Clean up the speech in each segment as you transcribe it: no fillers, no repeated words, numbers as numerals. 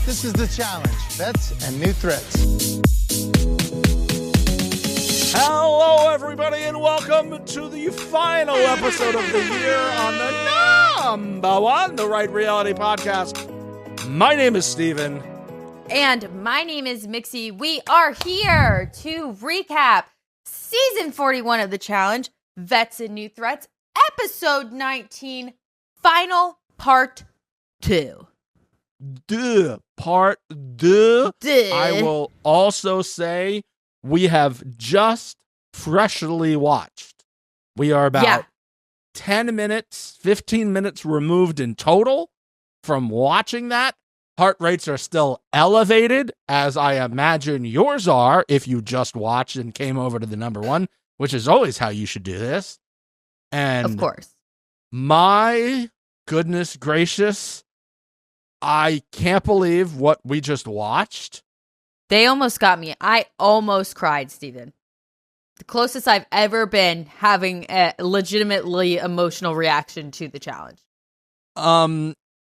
This is the challenge. Bets and new threats. Hello, everybody, and welcome to the final episode of the year on the number one, The Right Reality Podcast. My name is Steven. And my name is Mixie. We are here to recap Season 41 of the challenge, Vets and New Threats, Episode 19, Final Part 2. Part 2. I will also say we have just freshly watched. We are about 10 minutes, 15 minutes removed in total from watching that. Heart rates are still elevated, as I imagine yours are if you just watched and came over to the number one, which is always how you should do this. And of course. My goodness gracious, I can't believe what we just watched. They almost got me. I almost cried, Steven. The closest I've ever been having a legitimately emotional reaction to the challenge.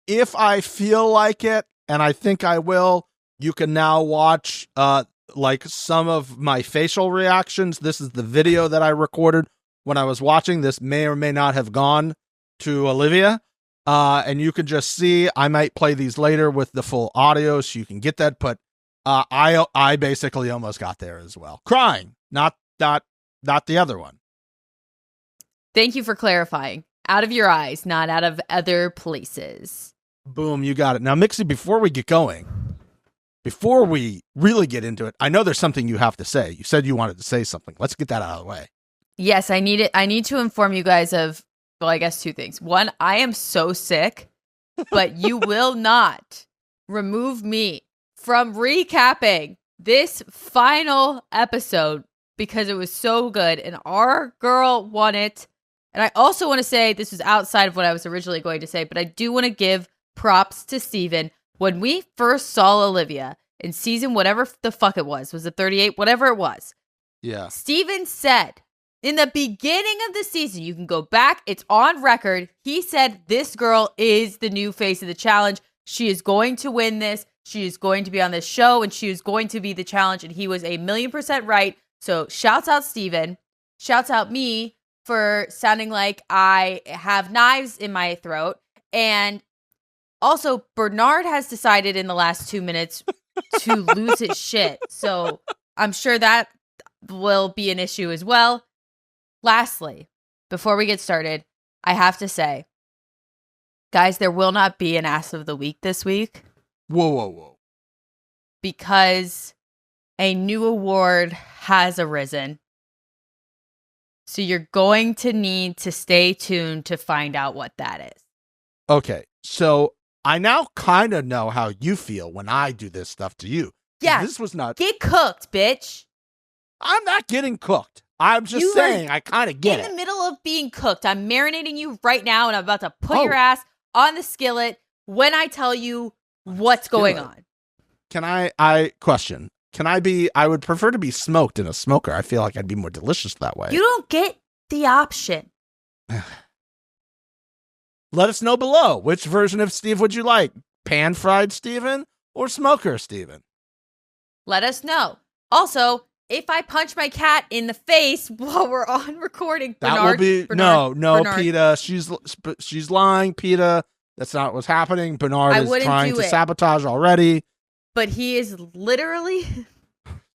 If I feel like it, and I think I will, you can now watch like some of my facial reactions. This is the video that I recorded when I was watching. This may or may not have gone to Olivia. And you can just see, I might play these later with the full audio so you can get that. But I basically almost got there as well. Crying, not the other one. Thank you for clarifying. Out of your eyes, not out of other places. Boom, you got it. Now, Mixie, before we get going, before we really get into it, I know there's something you have to say. You said you wanted to say something. Let's get that out of the way. Yes, I need it. I need to inform you guys of, well, I guess two things. One, I am so sick, but you will not remove me from recapping this final episode because it was so good and our girl won it. And I also want to say, this was outside of what I was originally going to say, but I do want to give props to Steven. When we first saw Olivia in season whatever the fuck it was it 38? Whatever it was. Yeah. Steven said in the beginning of the season, you can go back, it's on record. He said, this girl is the new face of the challenge. She is going to win this. She is going to be on this show and she is going to be the challenge. And he was 1,000,000% right. So shouts out Steven. Shouts out me for sounding like I have knives in my throat. And also, Bernard has decided in the last 2 minutes to lose his shit. So I'm sure that will be an issue as well. Lastly, before we get started, I have to say, guys, there will not be an Ass of the Week this week. Whoa. Because a new award has arisen. So you're going to need to stay tuned to find out what that is. Okay, so I now kind of know how you feel when I do this stuff to you. Yeah, this was not... Get cooked, bitch. I'm not getting cooked. I'm just saying I kind of get it. In the middle of being cooked. I'm marinating you right now, and I'm about to put your ass on the skillet when I tell you what's going on. Can I question? I would prefer to be smoked in a smoker. I feel like I'd be more delicious that way. You don't get the option. Let us know below. Which version of Steve would you like? Pan-fried Steven or smoker Steven? Let us know. Also, if I punch my cat in the face while we're on recording, Bernard, PETA. She's lying, PETA. That's not what's happening. Bernard is trying to sabotage already. But he is literally...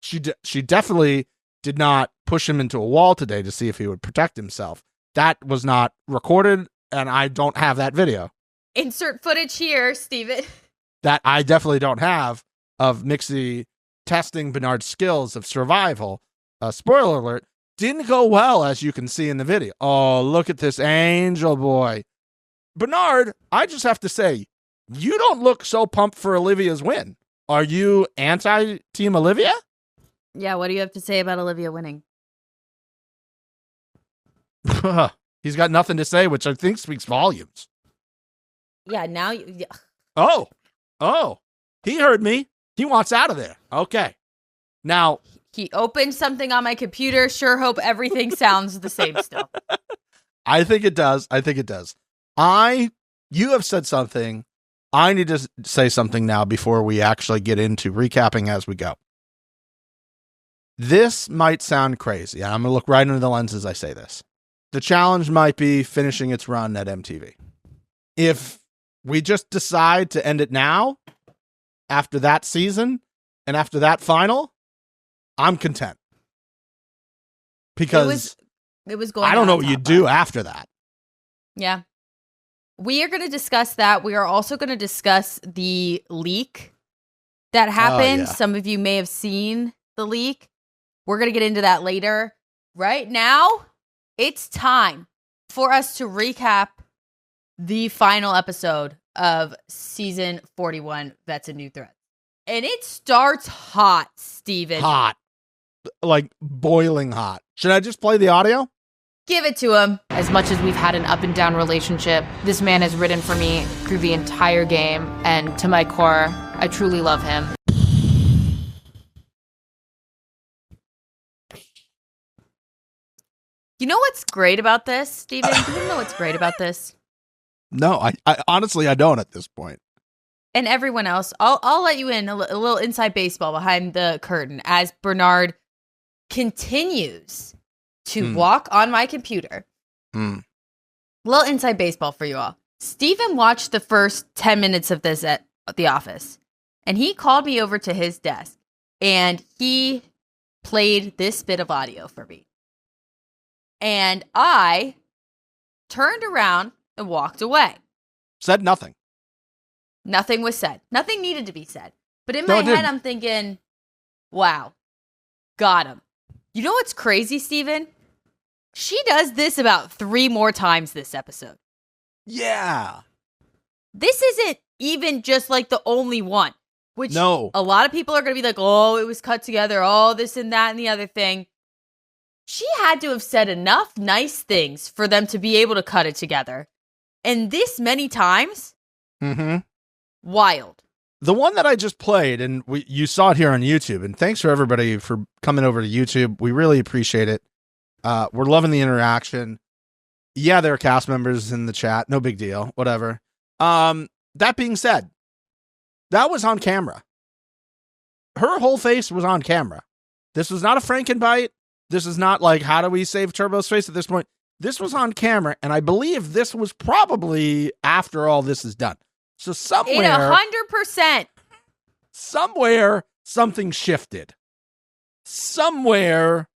She definitely did not push him into a wall today to see if he would protect himself. That was not recorded, and I don't have that video. Insert footage here, Steven. That I definitely don't have of Mixie testing Bernard's skills of survival. Spoiler alert, didn't go well, as you can see in the video. Oh, look at this angel boy. Bernard, I just have to say, you don't look so pumped for Olivia's win. Are you anti-Team Olivia? Yeah, what do you have to say about Olivia winning? He's got nothing to say, which I think speaks volumes. Yeah, now you... Yeah. Oh, he heard me. He wants out of there. Okay. Now... He opened something on my computer. Sure hope everything sounds the same still. I think it does. You have said something I need to say something now before we actually get into recapping as we go. This might sound crazy. I'm going to look right into the lens as I say this. The challenge might be finishing its run at MTV. If we just decide to end it now, after that season, and after that final, I'm content. Because it was going I don't know on what you top do of. after that. Yeah. We are going to discuss that. We are also going to discuss the leak that happened. yeah. Some of you may have seen the leak. We're going to get into that later. Right now, it's time for us to recap the final episode of season 41, Vets and New Threats. And it starts hot, Steven. Hot. Like boiling hot. Should I just play the audio? Give it to him. As much as we've had an up and down relationship, this man has ridden for me through the entire game, and to my core, I truly love him. You know what's great about this, Steven? Do you know what's great about this? No, I honestly, I don't at this point. And everyone else, I'll let you in a little inside baseball behind the curtain as Bernard continues to walk on my computer. Little inside baseball for you all. Steven watched the first 10 minutes of this at the office, and he called me over to his desk, and he played this bit of audio for me. And I turned around and walked away. Said nothing. Nothing was said. Nothing needed to be said. But in No, my it head, didn't. I'm thinking, wow, got him. You know what's crazy, Steven? She does this about 3 more times this episode. Yeah. This isn't even just like the only one, which No. a lot of people are going to be like, oh, it was cut together, oh, this and that and the other thing. She had to have said enough nice things for them to be able to cut it together. And this many times, wild. The one that I just played, and you saw it here on YouTube, and thanks for everybody for coming over to YouTube. We really appreciate it. We're loving the interaction. Yeah, there are cast members in the chat. No big deal. Whatever. That being said, that was on camera. Her whole face was on camera. This was not a Frankenbite. This is not like, how do we save Turbo's face at this point? This was on camera, and I believe this was probably after all this is done. So somewhere, 100%. somewhere something shifted. Somewhere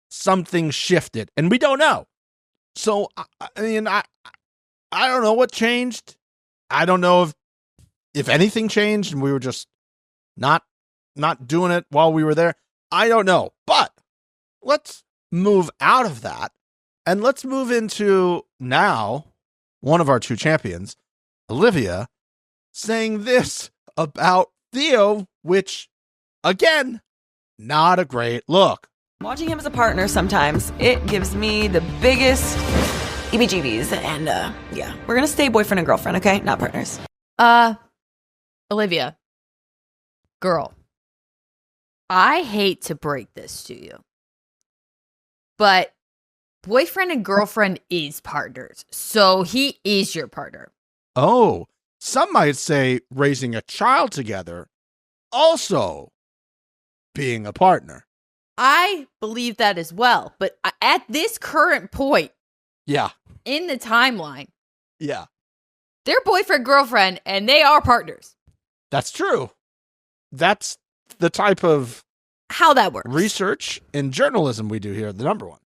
something shifted, and we don't know. So I mean, I don't know what changed. I don't know if anything changed, and we were just not doing it while we were there. I don't know, but let's move out of that, and let's move into now one of our 2 champions, Olivia, saying this about Theo, which, again, not a great look. Watching him as a partner sometimes, it gives me the biggest EBGBs. And yeah, we're going to stay boyfriend and girlfriend, okay? Not partners. Olivia, girl, I hate to break this to you, but boyfriend and girlfriend is partners. So he is your partner. Oh, some might say raising a child together, also being a partner. I believe that as well. But at this current point Yeah. in the timeline, Yeah. they're boyfriend, girlfriend, and they are partners. That's true. That's the type of How that works. research and journalism we do here, the number one.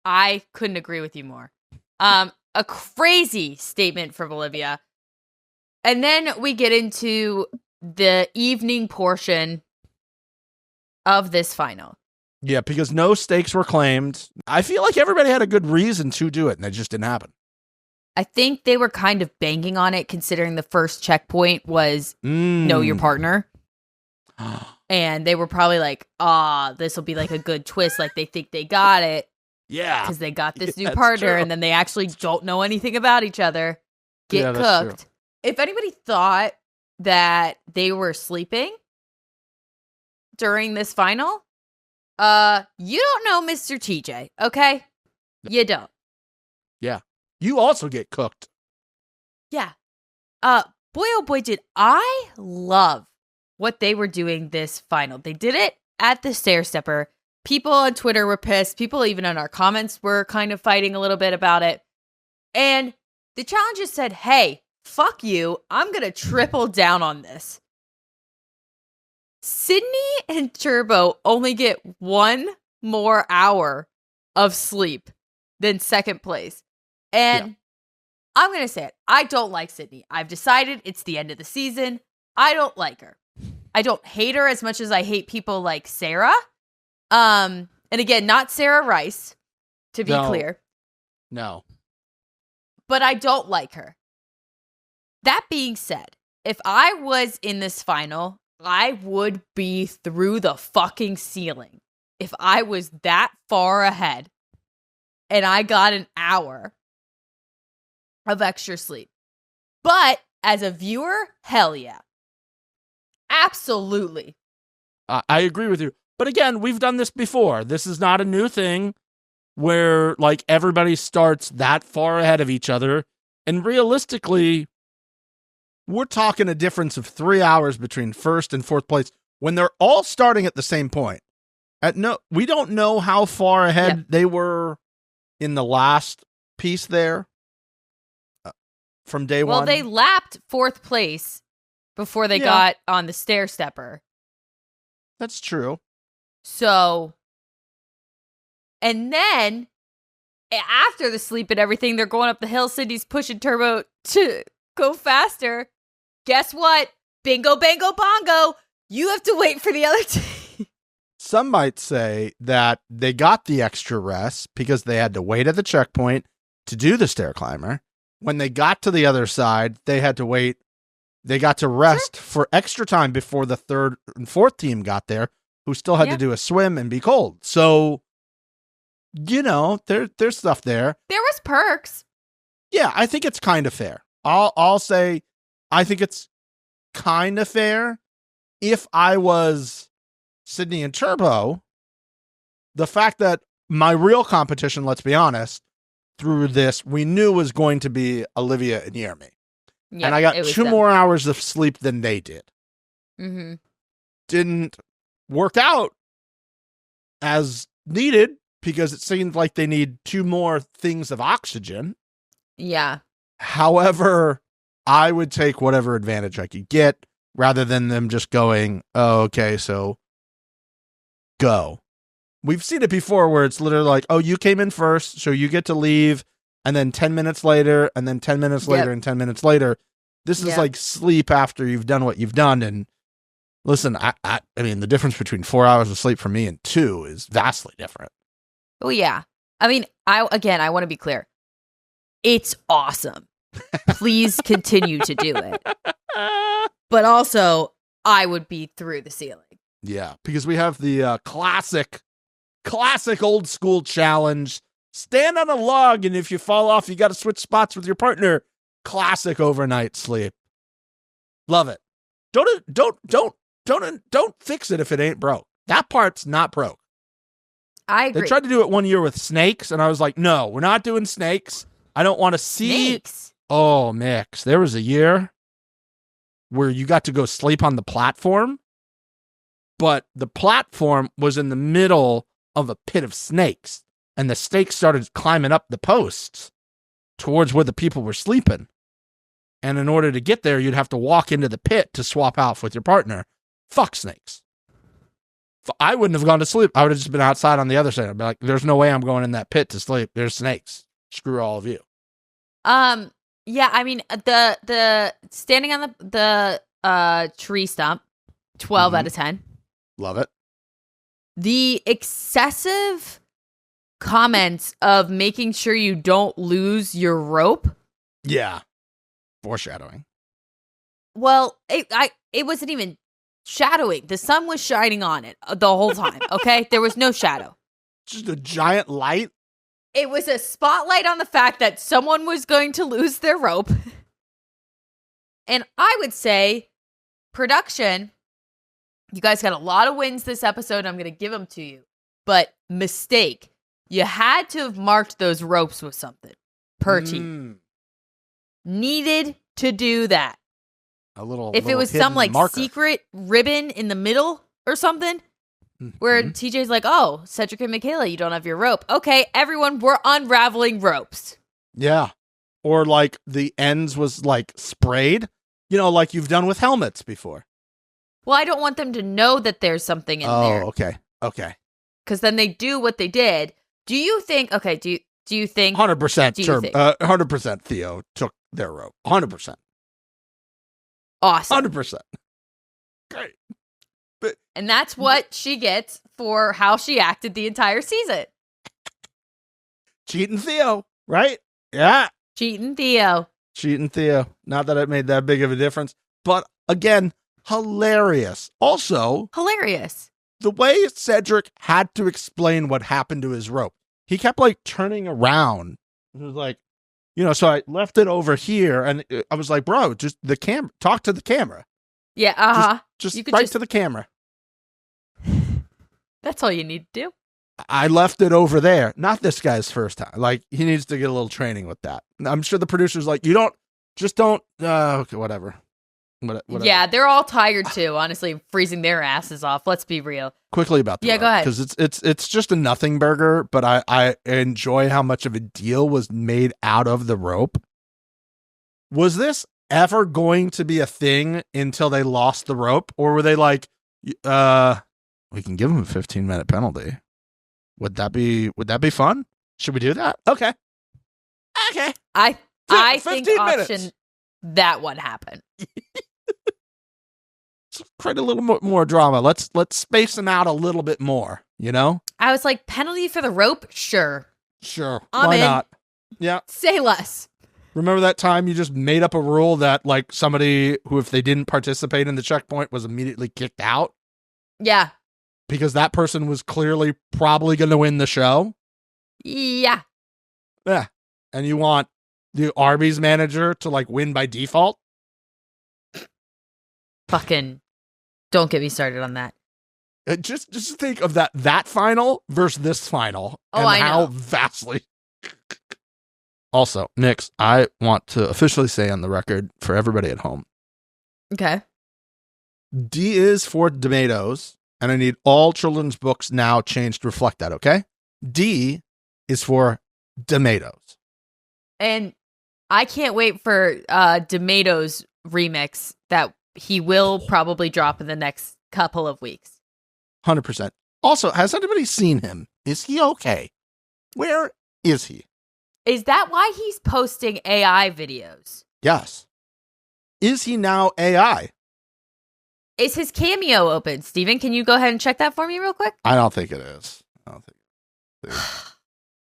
I couldn't agree with you more. A crazy statement from Olivia. And then we get into the evening portion of this final. Yeah, because no stakes were claimed. I feel like everybody had a good reason to do it, and it just didn't happen. I think they were kind of banking on it, considering the first checkpoint was know your partner. And they were probably like, this will be like a good twist. Like they think they got it. Yeah. Because they got this new That's partner, true. and then they actually don't know anything about each other. Yeah, Get that's cooked. If anybody thought that they were sleeping during this final, you don't know Mr. TJ, okay? You don't. Yeah. You also get cooked. Yeah. boy, oh boy, did I love what they were doing this final. They did it at the stair stepper. People on Twitter were pissed. People even in our comments were kind of fighting a little bit about it. And the challengers said, hey, fuck you. I'm going to triple down on this. Sydney and Turbo only get 1 more hour of sleep than second place. And I'm going to say it. I don't like Sydney. I've decided it's the end of the season. I don't like her. I don't hate her as much as I hate people like Sarah. And again, not Sarah Rice, to be clear. No. But I don't like her. That being said, if I was in this final, I would be through the fucking ceiling. If I was that far ahead and I got an hour of extra sleep. But as a viewer, hell yeah. Absolutely. I agree with you. But again, we've done this before. This is not a new thing where like everybody starts that far ahead of each other. And realistically, we're talking a difference of 3 hours between first and fourth place when they're all starting at the same point. We don't know how far ahead they were in the last piece there from day one. Well, they lapped fourth place before they got on the stair stepper. That's true. So, and then after the sleep and everything, they're going up the hill. Sydney's pushing Turbo to go faster. Guess what? Bingo, bango, bongo. You have to wait for the other team. Some might say that they got the extra rest because they had to wait at the checkpoint to do the stair climber. When they got to the other side, they had to wait. They got to rest for extra time before the third and fourth team got there, who still had to do a swim and be cold. So, there's stuff there. There was perks. Yeah, I think it's kind of fair. I'll say I think it's kind of fair. If I was Sydney and Turbo, the fact that my real competition, let's be honest, through this, we knew was going to be Olivia and Jeremy. Yeah, and I got 2 more hours of sleep than they did. Mm-hmm. Didn't work out as needed because it seemed like they need 2 more things of oxygen. Yeah. However, I would take whatever advantage I could get rather than them just going, oh, okay, so go. We've seen it before where it's literally like, oh, you came in first, so you get to leave, and then 10 minutes later, and then 10 minutes later, and 10 minutes later. This is like sleep after you've done what you've done. And listen, I mean, the difference between 4 hours of sleep for me and 2 is vastly different. Oh, yeah. I mean, I want to be clear. It's awesome. Please continue to do it. But also, I would be through the ceiling. Yeah, because we have the classic old school challenge. Stand on a log, and if you fall off, you got to switch spots with your partner. Classic overnight sleep. Love it. Don't fix it if it ain't broke. That part's not broke. I agree. They tried to do it one year with snakes, and I was like, no, we're not doing snakes. I don't want to see. Snakes? Oh, Mix. There was a year where you got to go sleep on the platform, but the platform was in the middle of a pit of snakes, and the snakes started climbing up the posts towards where the people were sleeping. And in order to get there, you'd have to walk into the pit to swap out with your partner. Fuck snakes. I wouldn't have gone to sleep. I would have just been outside on the other side. I'd be like, there's no way I'm going in that pit to sleep. There's snakes. Screw all of you. Yeah, I mean, the standing on the tree stump, 12 out of 10. Love it. The excessive comments of making sure you don't lose your rope. Yeah. Foreshadowing. Well, it wasn't even shadowing. The sun was shining on it the whole time, okay? There was no shadow. Just a giant light. It was a spotlight on the fact that someone was going to lose their rope. And I would say, production, you guys got a lot of wins this episode. I'm going to give them to you. But mistake. You had to have marked those ropes with something per team. Needed to do that. If it was some like secret ribbon in the middle or something, where TJ's like, "Oh, Cedric and Michaela, you don't have your rope." Okay, everyone, we're unraveling ropes. Yeah. Or like the ends was like sprayed, like you've done with helmets before. Well, I don't want them to know that there's something in there. Oh, okay. Okay. Because then they do what they did. Do you think, do you think 100% 100% Theo took their rope. 100%. Awesome. 100%. Great. And that's what she gets for how she acted the entire season. Cheating Theo, right? Yeah. Cheating Theo. Not that it made that big of a difference, but again, hilarious. Also, hilarious. The way Cedric had to explain what happened to his rope. He kept like turning around. It was like, so I left it over here and I was like, bro, just talk to the camera. Yeah, Just right to the camera. That's all you need to do. I left it over there. Not this guy's first time. Like, he needs to get a little training with that. I'm sure the producer's like, okay, whatever. Whatever. Yeah, they're all tired too, honestly, freezing their asses off. Let's be real. Quickly about the rope, go ahead. Because it's just a nothing burger, but I enjoy how much of a deal was made out of the rope. Was this ever going to be a thing until they lost the rope? Or were they like, we can give them a 15-minute penalty? Would that be fun? Should we do that? Okay. I think option that would happen. Create a little more drama. Let's space them out a little bit more, I was like, penalty for the rope? Sure. Why not? Yeah. Say less. Remember that time you just made up a rule that like somebody who, if they didn't participate in the checkpoint, was immediately kicked out? Yeah. Because that person was clearly probably going to win the show? Yeah. Yeah. And you want the Arby's manager to like win by default? Fucking don't get me started on that. Just think of that final versus this final. Oh, and I how know. vastly. Also, Nix, I want to officially say on the record for everybody at home. Okay. D is for tomatoes, and I need all children's books now changed to reflect that, okay? D is for tomatoes. And I can't wait for Tomatoes remix that he will probably drop in the next couple of weeks. 100%. Also, has anybody seen him? Is he okay? Where is he? Is that why he's posting AI videos? Yes. Is he now AI? Is his Cameo open? Steven, can you go ahead and check that for me real quick? I don't think it is.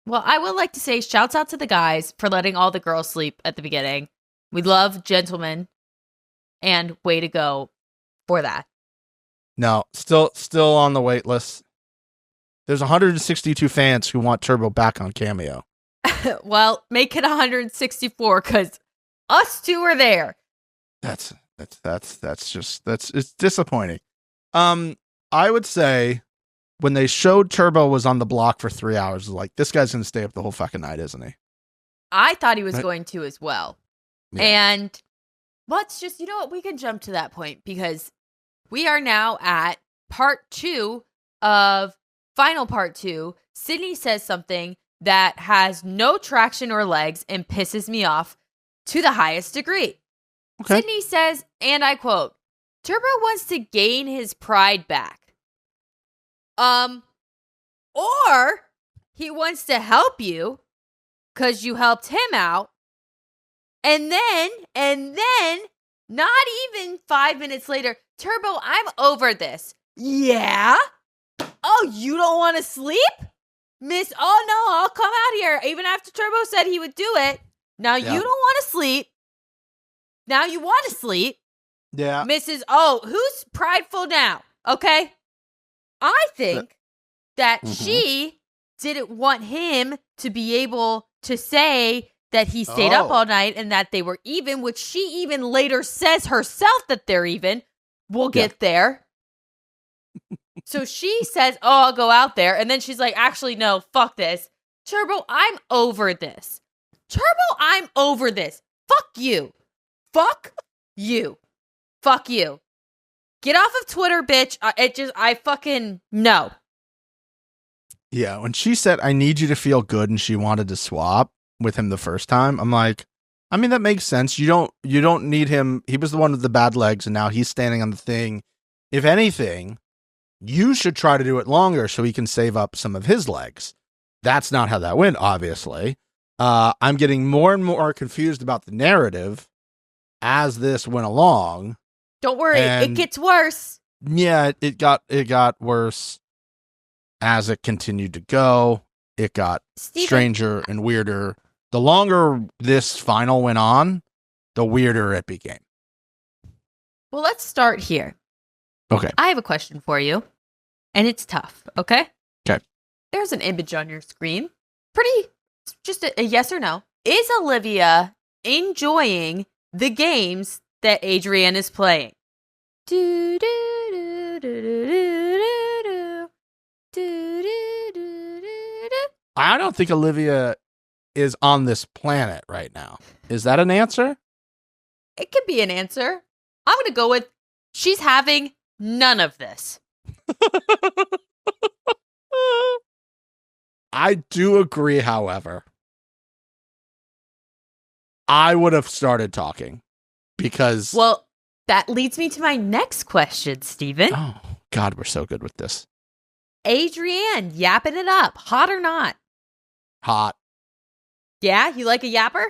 Well, I would like to say shouts out to the guys for letting all the girls sleep at the beginning. We love gentlemen, and way to go for that. No, still on the wait list. There's 162 fans who want Turbo back on Cameo. Well, make it 164 because us two are there. It's disappointing. I would say when they showed Turbo was on the block for 3 hours, like, this guy's going to stay up the whole fucking night, isn't he? I thought he was going to as well. Yeah. And let's just, we can jump to that point because we are now at part 2 of final part 2. Sydney says something that has no traction or legs and pisses me off to the highest degree. Okay. Sydney says, and I quote, Turbo wants to gain his pride back. Or he wants to help you because you helped him out. And then, not even 5 minutes later, Turbo, I'm over this. Yeah? Oh, you don't want to sleep? Miss, oh no, I'll come out here. Even after Turbo said he would do it. Now you don't want to sleep. Now you want to sleep. Yeah. Mrs. Who's prideful now? Okay? I think that she didn't want him to be able to say that he stayed up all night and that they were even, which she even later says herself that they're even. We'll get there. So she says, I'll go out there. And then she's like, actually, no, fuck this. Turbo, I'm over this. Turbo, I'm over this. Fuck you. Fuck you. fuck you. Get off of Twitter, bitch. I fucking, no. Yeah, when she said, I need you to feel good, and she wanted to swap with him the first time, I'm like, I mean, that makes sense. You don't need him. He was the one with the bad legs, and now he's standing on the thing. If anything, you should try to do it longer so he can save up some of his legs. That's not how that went, obviously. I'm getting more and more confused about the narrative as this went along. Don't worry, it gets worse. Yeah, it got worse as it continued to go. It got stranger and weirder. The longer this final went on, the weirder it became. Well, let's start here. Okay. I have a question for you, and it's tough, okay? Okay. There's an image on your screen. Pretty, just a yes or no. Is Olivia enjoying the games that Adrienne is playing? Do, do, do, do, do, do, do, do, do, do. I don't think Olivia is on this planet right now. Is that an answer? It could be an answer. I'm going to go with she's having none of this. I do agree, however. I would have started talking because... Well, that leads me to my next question, Steven. Oh, God, we're so good with this. Adrienne, yapping it up. Hot or not? Hot. Yeah? You like a yapper?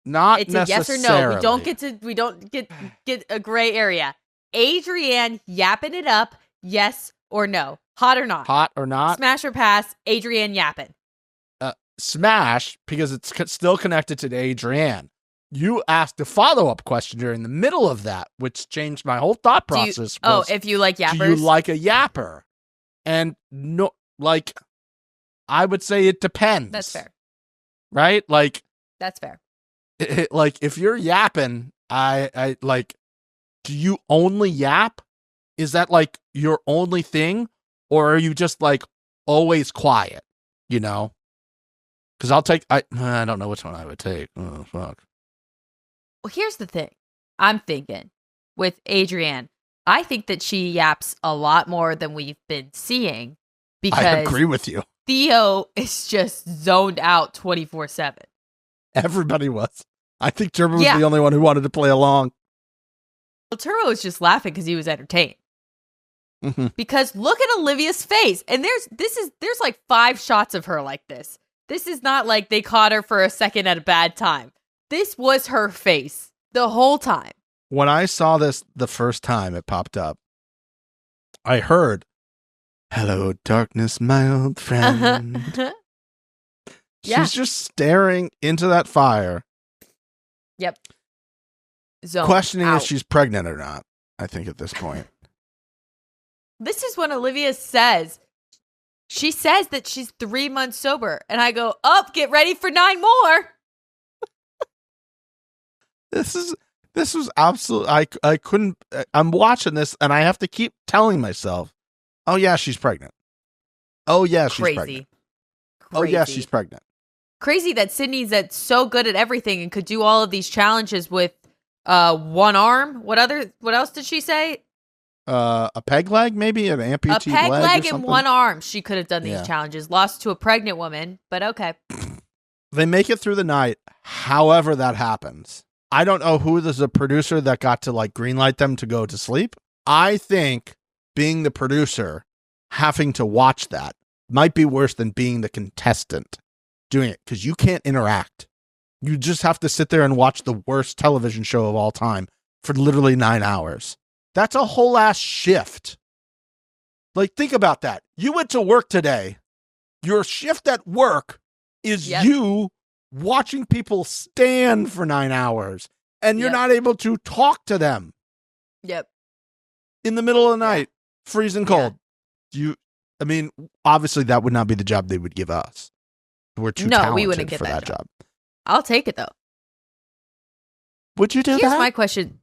Not It's necessarily. a yes or no. We don't get a gray area. Adrienne yapping it up, yes or no? Hot or not? Hot or not? Smash or pass, Adrienne yapping. Smash, because it's still connected to Adrienne. You asked a follow-up question during the middle of that, which changed my whole thought process. If you like yappers? Do you like a yapper? And no, like, I would say it depends. That's fair. Right? Like, that's fair. Like, if you're yapping, I like, do you only yap? Is that like your only thing? Or are you just like always quiet? You know? Because I don't know which one I would take. Oh, fuck. Well, here's the thing. I'm thinking with Adrienne, I think that she yaps a lot more than we've been seeing because I agree with you. Theo is just zoned out 24/7. Everybody was. I think Turbo was the only one who wanted to play along. Well, Turbo was just laughing because he was entertained. Mm-hmm. Because look at Olivia's face, and there's like 5 shots of her like this. This is not like they caught her for a second at a bad time. This was her face the whole time. When I saw this the first time it popped up, I heard, "Hello, darkness, my old friend." She's just staring into that fire. Yep. Zoned questioning out. if she's pregnant or not, I think, at this point. This is when Olivia says, she says that she's 3 months sober. And I go, get ready for 9 more. This was absolute. I couldn't. I'm watching this and I have to keep telling myself, "Oh yeah, she's pregnant. Oh yeah, she's pregnant. Oh yeah, she's pregnant." Crazy that Sydney's so good at everything and could do all of these challenges with one arm. What else did she say? A peg leg, maybe an amputee A peg leg or and one arm. She could have done these challenges. Lost to a pregnant woman, but okay. They make it through the night. However that happens, I don't know who is a producer that got to like greenlight them to go to sleep. I think being the producer, having to watch that might be worse than being the contestant doing it, because you can't interact. You just have to sit there and watch the worst television show of all time for literally 9 hours. That's a whole ass shift. Like, think about that. You went to work today. Your shift at work is you watching people stand for 9 hours, and you're not able to talk to them. Yep. In the middle of the night, freezing cold. I mean, obviously that would not be the job they would give us. We're too talented we wouldn't get for that job. I'll take it though. Would you do that? Here's my question.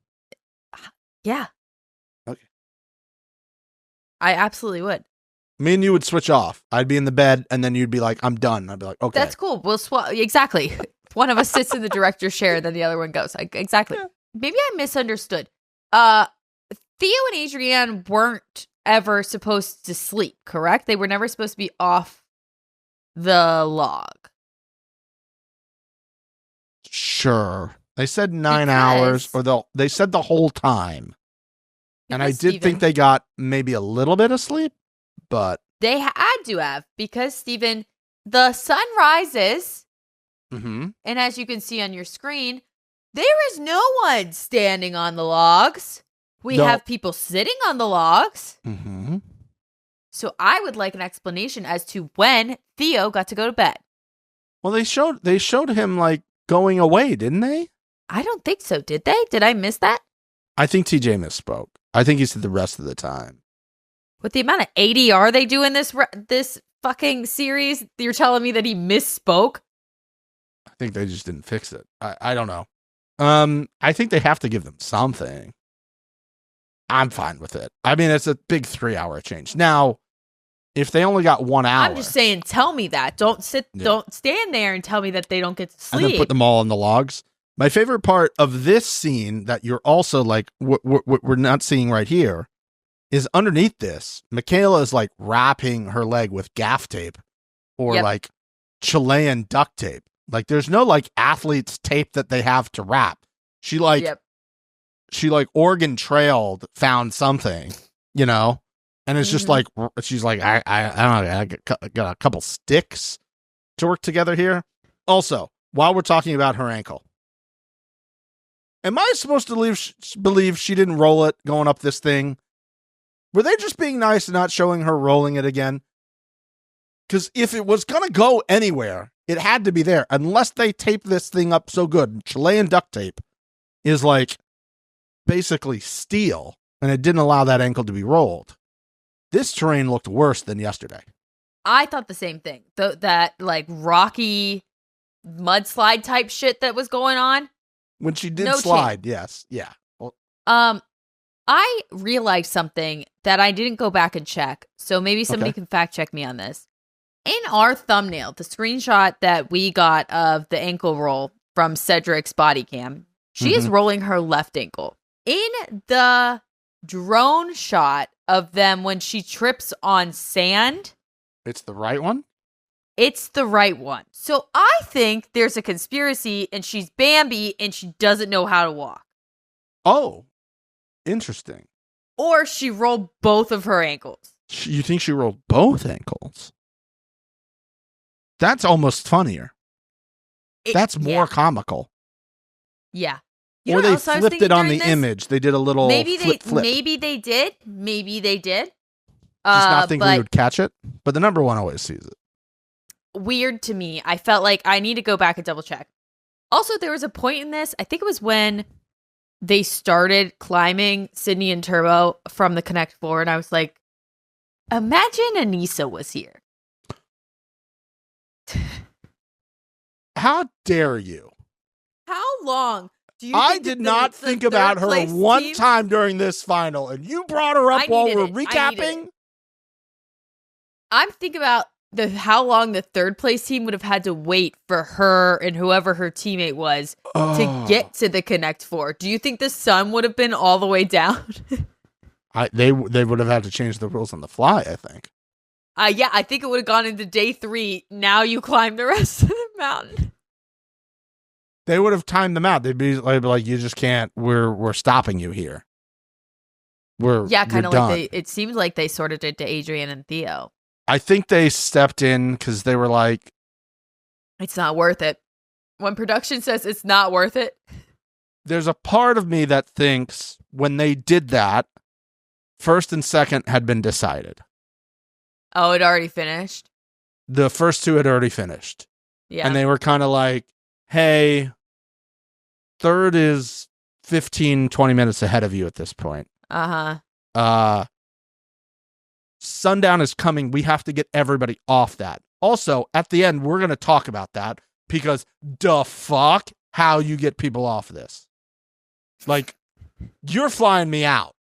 Yeah. Okay. I absolutely would. Me and you would switch off. I'd be in the bed, and then you'd be like, "I'm done." I'd be like, "Okay." That's cool. We'll swap. Exactly. One of us sits in the director's chair, then the other one goes. Exactly. Yeah. Maybe I misunderstood. Theo and Adrienne weren't ever supposed to sleep, correct? They were never supposed to be off the log. Sure. They said 9 hours, or they said the whole time. And I did think they got maybe a little bit of sleep, but... They had to have, because, Steven, the sun rises, and as you can see on your screen, there is no one standing on the logs. We have people sitting on the logs. Mm-hmm. So I would like an explanation as to when Theo got to go to bed. Well, they showed him, like, going away, didn't they? I don't think so. Did they? Did I miss that? I think TJ misspoke. I think he said the rest of the time. With the amount of ADR they do in this fucking series, you're telling me that he misspoke? I think they just didn't fix it. I don't know. I think they have to give them something. I'm fine with it. I mean, it's a big 3-hour change. Now, if they only got 1 hour... I'm just saying, tell me that. Don't stand there and tell me that they don't get to sleep. And then put them all on the logs. My favorite part of this scene that you're also like, we're not seeing right here, is underneath this, Michaela is like wrapping her leg with gaff tape or like Chilean duct tape. Like there's no like athlete's tape that they have to wrap. She like Oregon Trailed found something, you know, and it's just like, she's like, I don't know, I got a couple sticks to work together here. Also, while we're talking about her ankle, am I supposed to believe she didn't roll it going up this thing? Were they just being nice and not showing her rolling it again? Because if it was going to go anywhere, it had to be there. Unless they tape this thing up so good. Chilean duct tape is like basically steel, and it didn't allow that ankle to be rolled. This terrain looked worse than yesterday. I thought the same thing. That like rocky mudslide type shit that was going on. When she did slide, yes. Yeah. Well, I realized something that I didn't go back and check, so maybe somebody can fact check me on this. In our thumbnail, the screenshot that we got of the ankle roll from Cedric's body cam, she is rolling her left ankle. In the drone shot of them when she trips on sand, it's the right one? It's the right one. So I think there's a conspiracy and she's Bambi and she doesn't know how to walk. Oh, interesting. Or she rolled both of her ankles. You think she rolled both ankles? That's almost funnier. That's more comical. Yeah. Or they flipped it on the image. They did a little flip. Maybe they did. Just not think we would catch it. But the number one always sees it. Weird to me. I felt like I need to go back and double check. Also, there was a point in this, I think it was when they started climbing Sydney and Turbo from the Connect floor, and I was like, imagine Anissa was here. How dare you? How long do you I did not think about her one time during this final, and you brought her up while we're recapping? I'm thinking about how long the third place team would have had to wait for her and whoever her teammate was to get to the Connect Four. Do you think the sun would have been all the way down? They would have had to change the rules on the fly, I think. Yeah, I think it would have gone into day 3. Now you climb the rest of the mountain. They would have timed them out. They'd be like, you just can't. We're stopping you here. Kind of like it seems like they sort of did to Adrienne and Theo. I think they stepped in because they were like, it's not worth it. When production says it's not worth it. There's a part of me that thinks when they did that, first and second had been decided. Oh, it already finished? The first two had already finished. Yeah. And they were kind of like, hey, third is 15, 20 minutes ahead of you at this point. Uh-huh. Sundown is coming. We have to get everybody off that. Also, at the end, we're going to talk about that because fuck how you get people off this. Like, you're flying me out.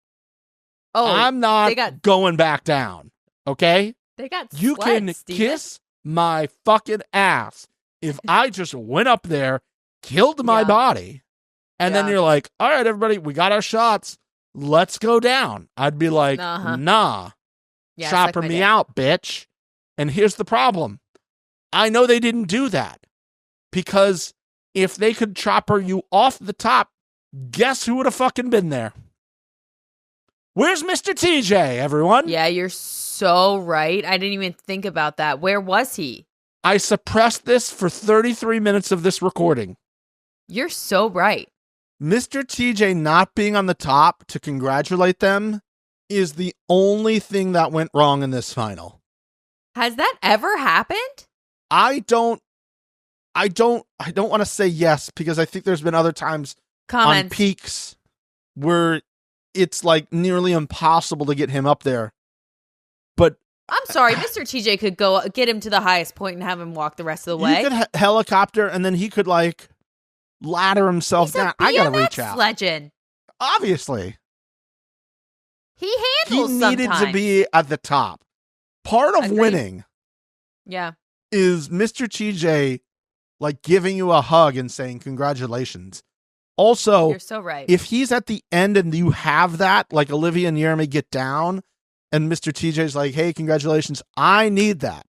Oh, I'm not going back down. Okay? They got You can Steven. kiss my fucking ass if I just went up there, killed my body, and then you're like, all right, everybody, we got our shots. Let's go down. I'd be like, nah, chopper me out, bitch. And here's the problem. I know they didn't do that because if they could chopper you off the top, guess who would have fucking been there? Where's Mr. TJ, everyone? Yeah, you're so right. I didn't even think about that. Where was he? I suppressed this for 33 minutes of this recording. You're so right. Mr. TJ not being on the top to congratulate them is the only thing that went wrong in this final. Has that ever happened? I don't want to say yes because I think there's been other times on peaks where it's like nearly impossible to get him up there. But I'm sorry, Mr. TJ could go get him to the highest point and have him walk the rest of the way. You could helicopter and then he could like ladder himself down. I gotta reach out. Legend. Obviously. He handles He needed to be at the top. Part of winning is Mr. TJ like giving you a hug and saying congratulations. Also, you're so right. If he's at the end and you have that, like Olivia and Jeremy get down and Mr. TJ's like, hey, congratulations. I need that.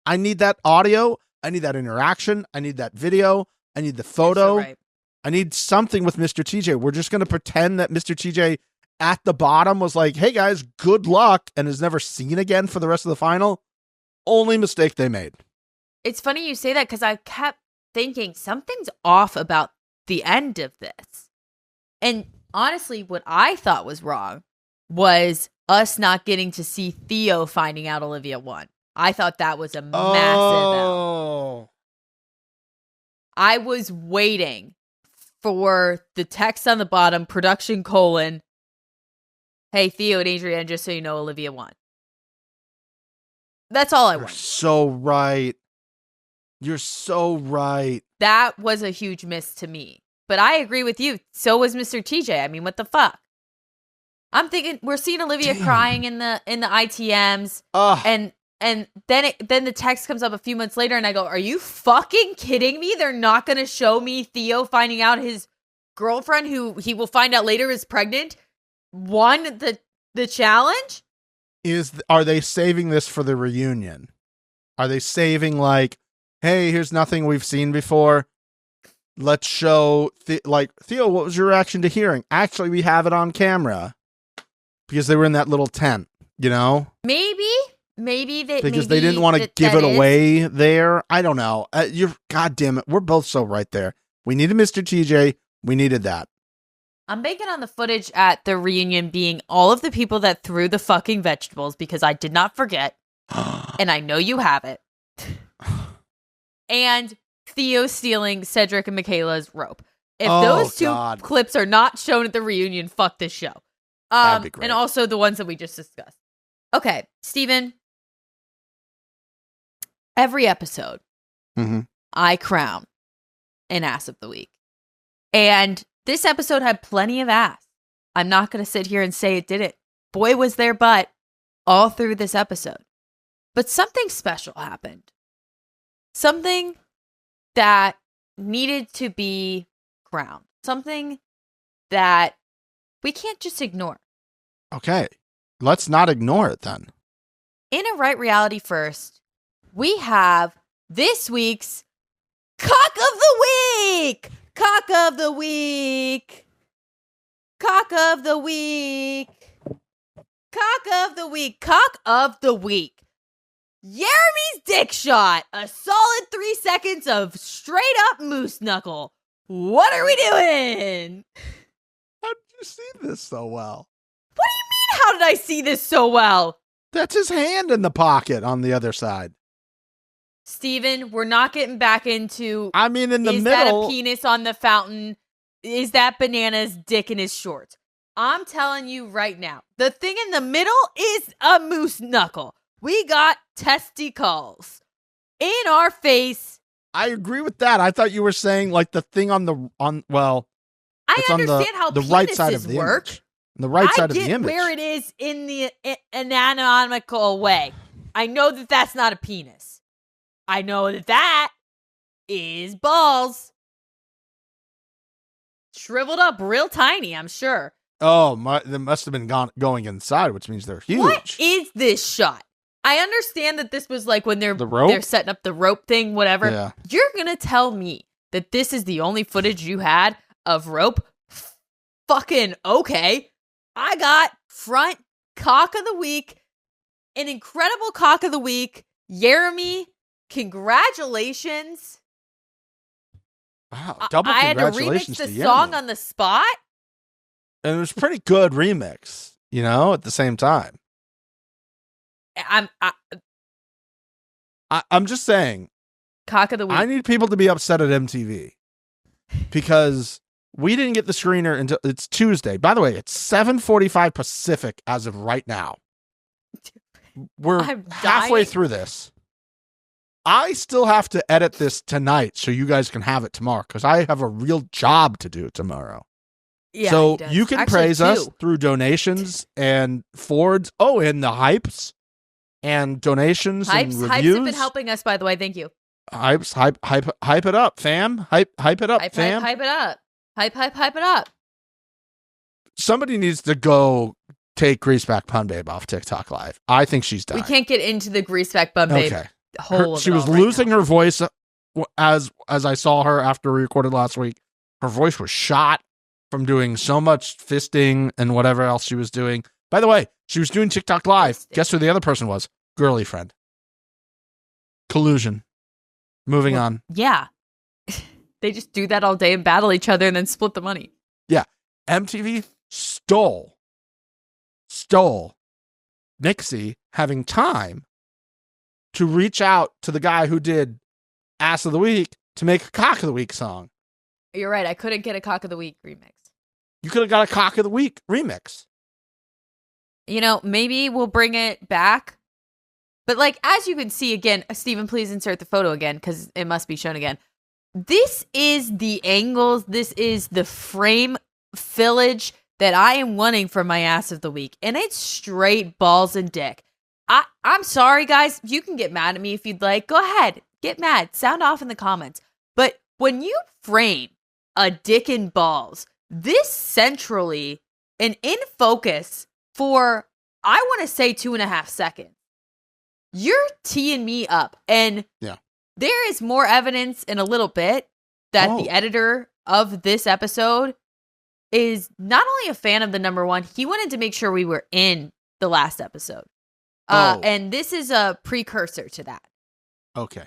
I need that audio. I need that interaction. I need that video. I need the photo. You're so right. I need something with Mr. TJ. We're just going to pretend that Mr. TJ at the bottom was like, hey guys, good luck, and is never seen again for the rest of the final. Only mistake they made. It's funny you say that because I kept thinking something's off about the end of this. And honestly, what I thought was wrong was us not getting to see Theo finding out Olivia won. I thought that was a massive L. I was waiting for the text on the bottom, production : hey, Theo and Adrienne, just so you know, Olivia won. That's all I want. So right. You're so right. That was a huge miss to me. But I agree with you. So was Mr. TJ. I mean, what the fuck? I'm thinking we're seeing Olivia crying in the ITMs. And then the text comes up a few months later and I go, are you fucking kidding me? They're not going to show me Theo finding out his girlfriend, who he will find out later is pregnant, won the challenge? Are they saving this for the reunion? Are they saving like, hey, here's nothing we've seen before. Let's show Theo, what was your reaction to hearing? Actually, we have it on camera because they were in that little tent, you know? Maybe they didn't want to give it away there. I don't know. God damn it. We're both so right there. We needed Mr. TJ. We needed that. I'm banking on the footage at the reunion being all of the people that threw the fucking vegetables because I did not forget. And I know you have it. And Theo stealing Cedric and Michaela's rope. If those two clips are not shown at the reunion, fuck this show. That'd be great. And also the ones that we just discussed. Okay, Steven. Every episode, I crown an ass of the week. And this episode had plenty of ass. I'm not going to sit here and say it didn't. Boy, was there butt all through this episode. But something special happened. Something that needed to be crowned. Something that we can't just ignore. Okay, let's not ignore it then. In a Right Reality First, we have this week's Cock of the Week! Cock of the Week! Cock of the Week! Cock of the Week! Cock of the Week! Jeremy's dick shot! A solid 3 seconds of straight up moose knuckle. What are we doing? How did you see this so well? What do you mean, how did I see this so well? That's his hand in the pocket on the other side. Steven, we're not getting back into... I mean, in the is middle... Is that a penis on the fountain? Is that Banana's dick in his shorts? I'm telling you right now, the thing in the middle is a moose knuckle. We got testicles in our face. I agree with that. I thought you were saying like the thing on the I understand how the penises right side of the work. Image. The right side of the image. I get where it is in the anatomical way. I know that that's not a penis. I know that is balls. Shriveled up real tiny, I'm sure. Oh, they must have been going inside, which means they're huge. What is this shot? I understand that this was like when they're setting up the rope thing, whatever. Yeah. You're going to tell me that this is the only footage you had of rope? Fucking okay. I got front cock of the week, an incredible cock of the week. Jeremy, congratulations. Wow, double I had to congratulations remix the to song Jeremy. on the spot. And it was a pretty good remix, at the same time. I'm just saying. Cock of the week. I need people to be upset at MTV because we didn't get the screener until it's Tuesday. By the way, it's 7:45 Pacific as of right now. We're halfway through this. I still have to edit this tonight so you guys can have it tomorrow because I have a real job to do tomorrow. Yeah, so you can praise us through donations and forwards. Oh, and the hypes and donations and reviews. Hypes have been helping us, by the way. Thank you. Hype it up, fam. Hype it up, fam. Hype it up. Hype it up. Somebody needs to go take Greaseback Pun Babe off TikTok Live. I think she's dying. We can't get into the Greaseback Pun Babe. Okay. She was losing her voice as I saw her after we recorded last week. Her voice was shot from doing so much fisting and whatever else she was doing. By the way, she was doing TikTok Live. Guess who the other person was? Girly friend. Collusion. Moving on. Yeah. They just do that all day and battle each other and then split the money. Yeah. MTV stole Nixie having time to reach out to the guy who did Ass of the Week to make a Cock of the Week song. You're right. I couldn't get a Cock of the Week remix. You could have got a Cock of the Week remix. Maybe we'll bring it back. But as you can see again, Stephen, please insert the photo again because it must be shown again. This is the angles. This is the frame fillage that I am wanting for my Ass of the Week. And it's straight balls and dick. I'm sorry, guys. You can get mad at me if you'd like. Go ahead. Get mad. Sound off in the comments. But when you frame a dick and balls, this centrally and in focus for, I want to say 2.5 seconds, you're teeing me up. And there is more evidence in a little bit that the editor of this episode is not only a fan of the number one, he wanted to make sure we were in the last episode. And this is a precursor to that. Okay.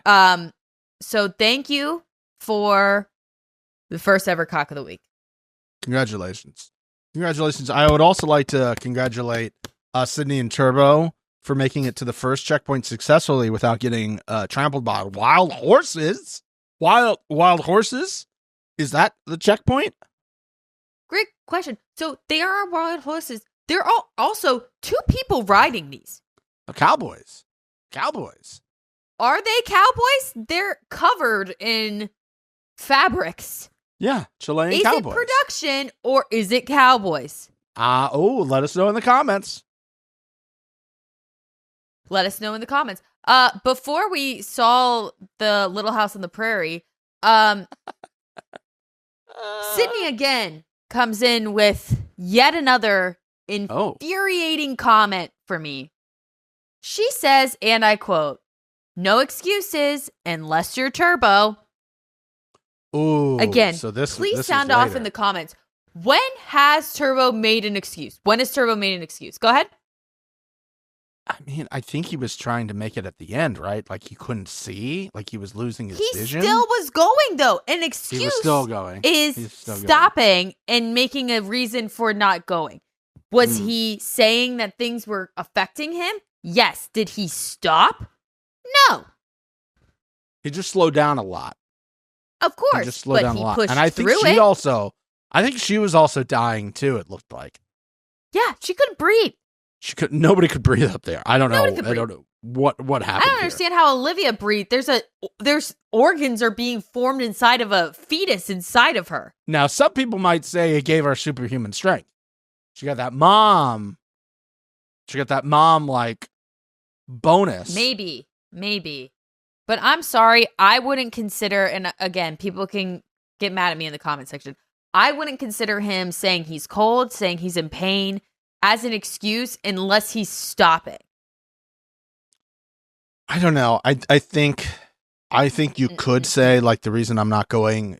So thank you for the first ever Cock of the Week. Congratulations. I would also like to congratulate Sydney and Turbo for making it to the first checkpoint successfully without getting trampled by wild horses. Wild horses? Is that the checkpoint? Great question. So they are wild horses. There are also 2 people riding these. Cowboys. Are they cowboys? They're covered in fabrics. Yeah, Chilean is cowboys. Is it production or is it cowboys? Let us know in the comments. Before we saw the Little House on the Prairie, Sydney again comes in with yet another infuriating comment for me. She says, and I quote, "No excuses unless you're Turbo." Ooh. Again, so please sound off in the comments. When has Turbo made an excuse? When has Turbo made an excuse? Go ahead. I mean, I think he was trying to make it at the end, right? Like he couldn't see, like he was losing his vision. He still was going, though. An excuse he was still going. Is stopping and making a reason for not going. Was he saying that things were affecting him? Yes. Did he stop? No. He just slowed down a lot. Of course. He just slowed down a lot. And I think she was also dying too, it looked like. Yeah, she couldn't breathe. Nobody could breathe up there. I don't know what happened. I don't understand how Olivia breathed. There's organs are being formed inside of a fetus inside of her. Now, some people might say it gave her superhuman strength. She got that mom like bonus. Maybe. But I'm sorry, I wouldn't consider, and again, people can get mad at me in the comment section. I wouldn't consider him saying he's cold, saying he's in pain as an excuse unless he's stopping. I don't know. I think you could say, like, the reason I'm not going,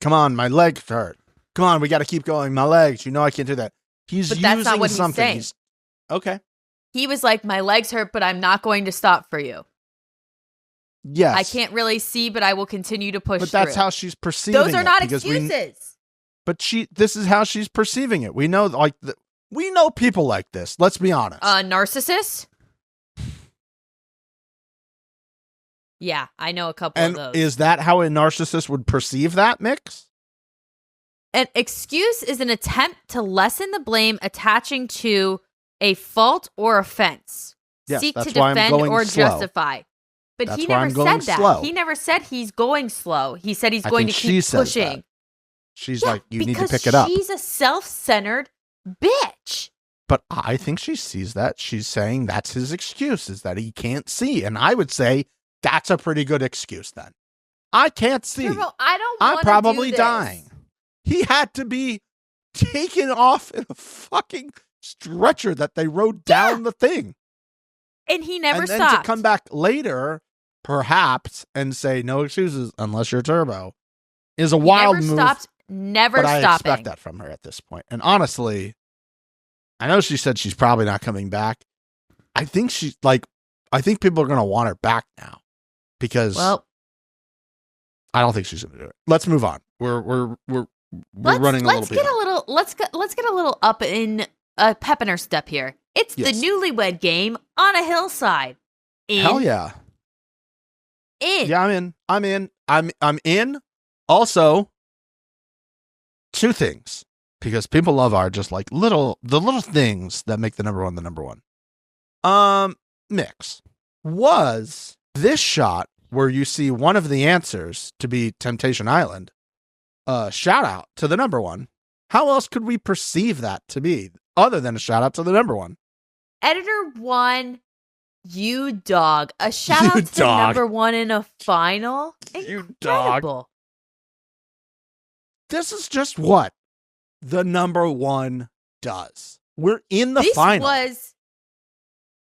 come on, my legs hurt. Come on, we got to keep going. My legs, I can't do that. But that's not what he's saying. Okay. He was like, my legs hurt, but I'm not going to stop for you. Yes. I can't really see, but I will continue to push through. But that's how she's perceiving it. Those are not excuses. This is how she's perceiving it. We know, we know people like this. Let's be honest. Narcissists? Yeah, I know a couple of those. Is that how a narcissist would perceive that, Mix? An excuse is an attempt to lessen the blame attaching to a fault or offense. Yes, Seek that's to why I'm defend going or slow. justify. But That's he why never I'm going said that. slow. He never said he's going slow. He said he's I going think to she keep says pushing. that. She's like, you need to because pick it up. She's a self-centered bitch. But I think she sees that. She's saying that's his excuse, is that he can't see. And I would say that's a pretty good excuse then. I can't see. Turbo, I don't I'm wanna probably do this. dying. He had to be taken off in a fucking stretcher that they rode down the thing. And he never and then stopped. to come back later, perhaps, and say no excuses unless you're Turbo, is a wild move. Never but stopping. I expect that from her at this point. And honestly, I know she said she's probably not coming back. I think I think people are going to want her back now because I don't think she's going to do it. Let's move on. We're running a little bit. Let's get a little up in pep in her step here. It's the newlywed game on a hillside. Hell yeah. Yeah, I'm in. I'm in. Also, two things, because people love our just like the little things that make the number one. Mix. Was this shot where you see one of the answers to be Temptation Island, shout out to the number one? How else could we perceive that to be other than a shout out to the number one? Editor one, you dog. A shout out to the number one in a final. You Incredible. dog. This is just what the number one does. We're in the final.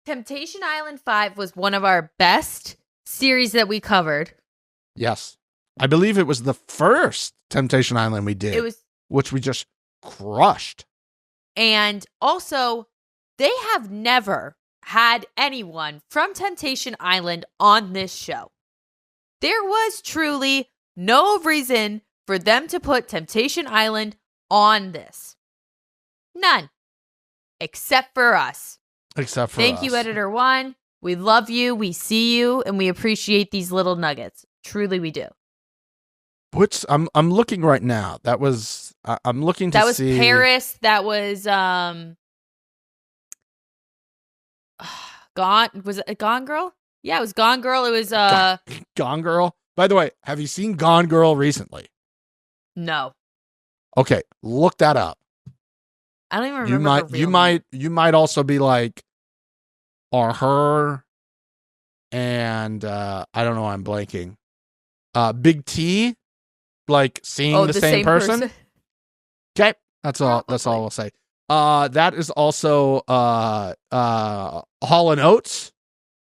Temptation Island 5 was one of our best series that we covered. Yes. I believe it was the first Temptation Island we did, which we just crushed. And also, they have never had anyone from Temptation Island on this show. There was truly no reason for them to put Temptation Island on this. None. Except for us. Thank you, Editor One. We love you, we see you, and we appreciate these little nuggets. Truly, we do. Which I'm looking right now. I'm looking to see. That was Paris. That was Gone. Was it Gone Girl? Yeah, it was Gone Girl. It was Gone Girl. By the way, have you seen Gone Girl recently? No. Okay, look that up. I don't even remember. You might also be like, or her, and I don't know. I'm blanking. Big T, like seeing the same person. Okay, that's all. That's all I'll say. That is also Hall and Oates.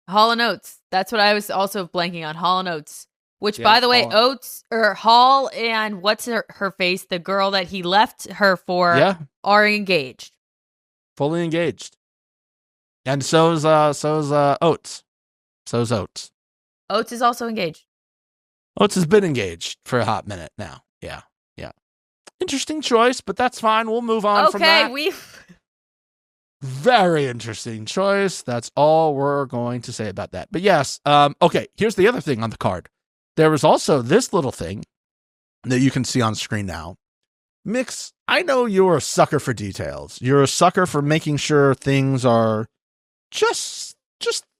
Hall and Oates. That's what I was also blanking on. Hall and Oates. Which, by the way, Oates or Hall and what's her face? The girl that he left her for are engaged, fully engaged, and so is Oates. So is Oates. Oates is also engaged. Oates has been engaged for a hot minute now. Yeah. Interesting choice, but that's fine. We'll move on from that. Very interesting choice. That's all we're going to say about that. But yes, okay, here's the other thing on the card. There was also this little thing that you can see on screen now. Mix, I know you're a sucker for details. You're a sucker for making sure things are just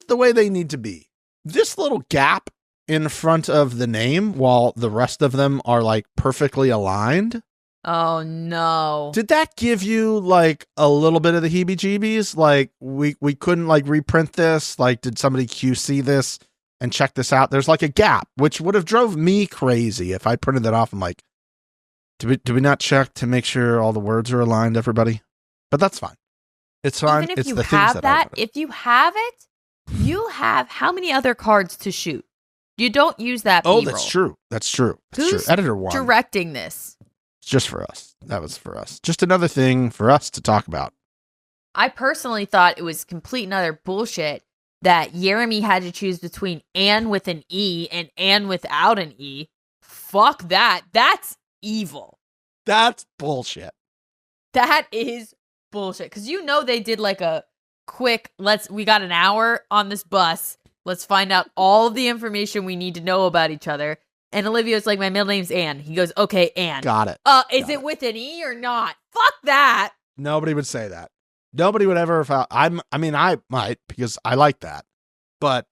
the way they need to be. This little gap in front of the name while the rest of them are like perfectly aligned. Oh no. Did that give you like a little bit of the heebie-jeebies? Like we couldn't like reprint this? Like did somebody QC this and check this out. There's like a gap, which would have drove me crazy if I printed that off. I'm like, do we not check to make sure all the words are aligned, everybody? But that's fine. It's fine. Even if it's you the have things that, that if you have it, you have how many other cards to shoot? You don't use that Oh, B-roll. that's true. That's true. That's Who's true. Editor one. directing this? It's just for us. That was for us. Just another thing for us to talk about. I personally thought it was complete and utter bullshit that Jeremy had to choose between Anne with an E and Anne without an E. Fuck that. That's evil. That's bullshit. That is bullshit. Because you know they did like a quick, we got an hour on this bus. Let's find out all of the information we need to know about each other. And Olivia's like, my middle name's Anne. He goes, okay, Anne. Got it. Is it with an E or not? Fuck that. Nobody would say that. Nobody would ever have. I might because I like that. But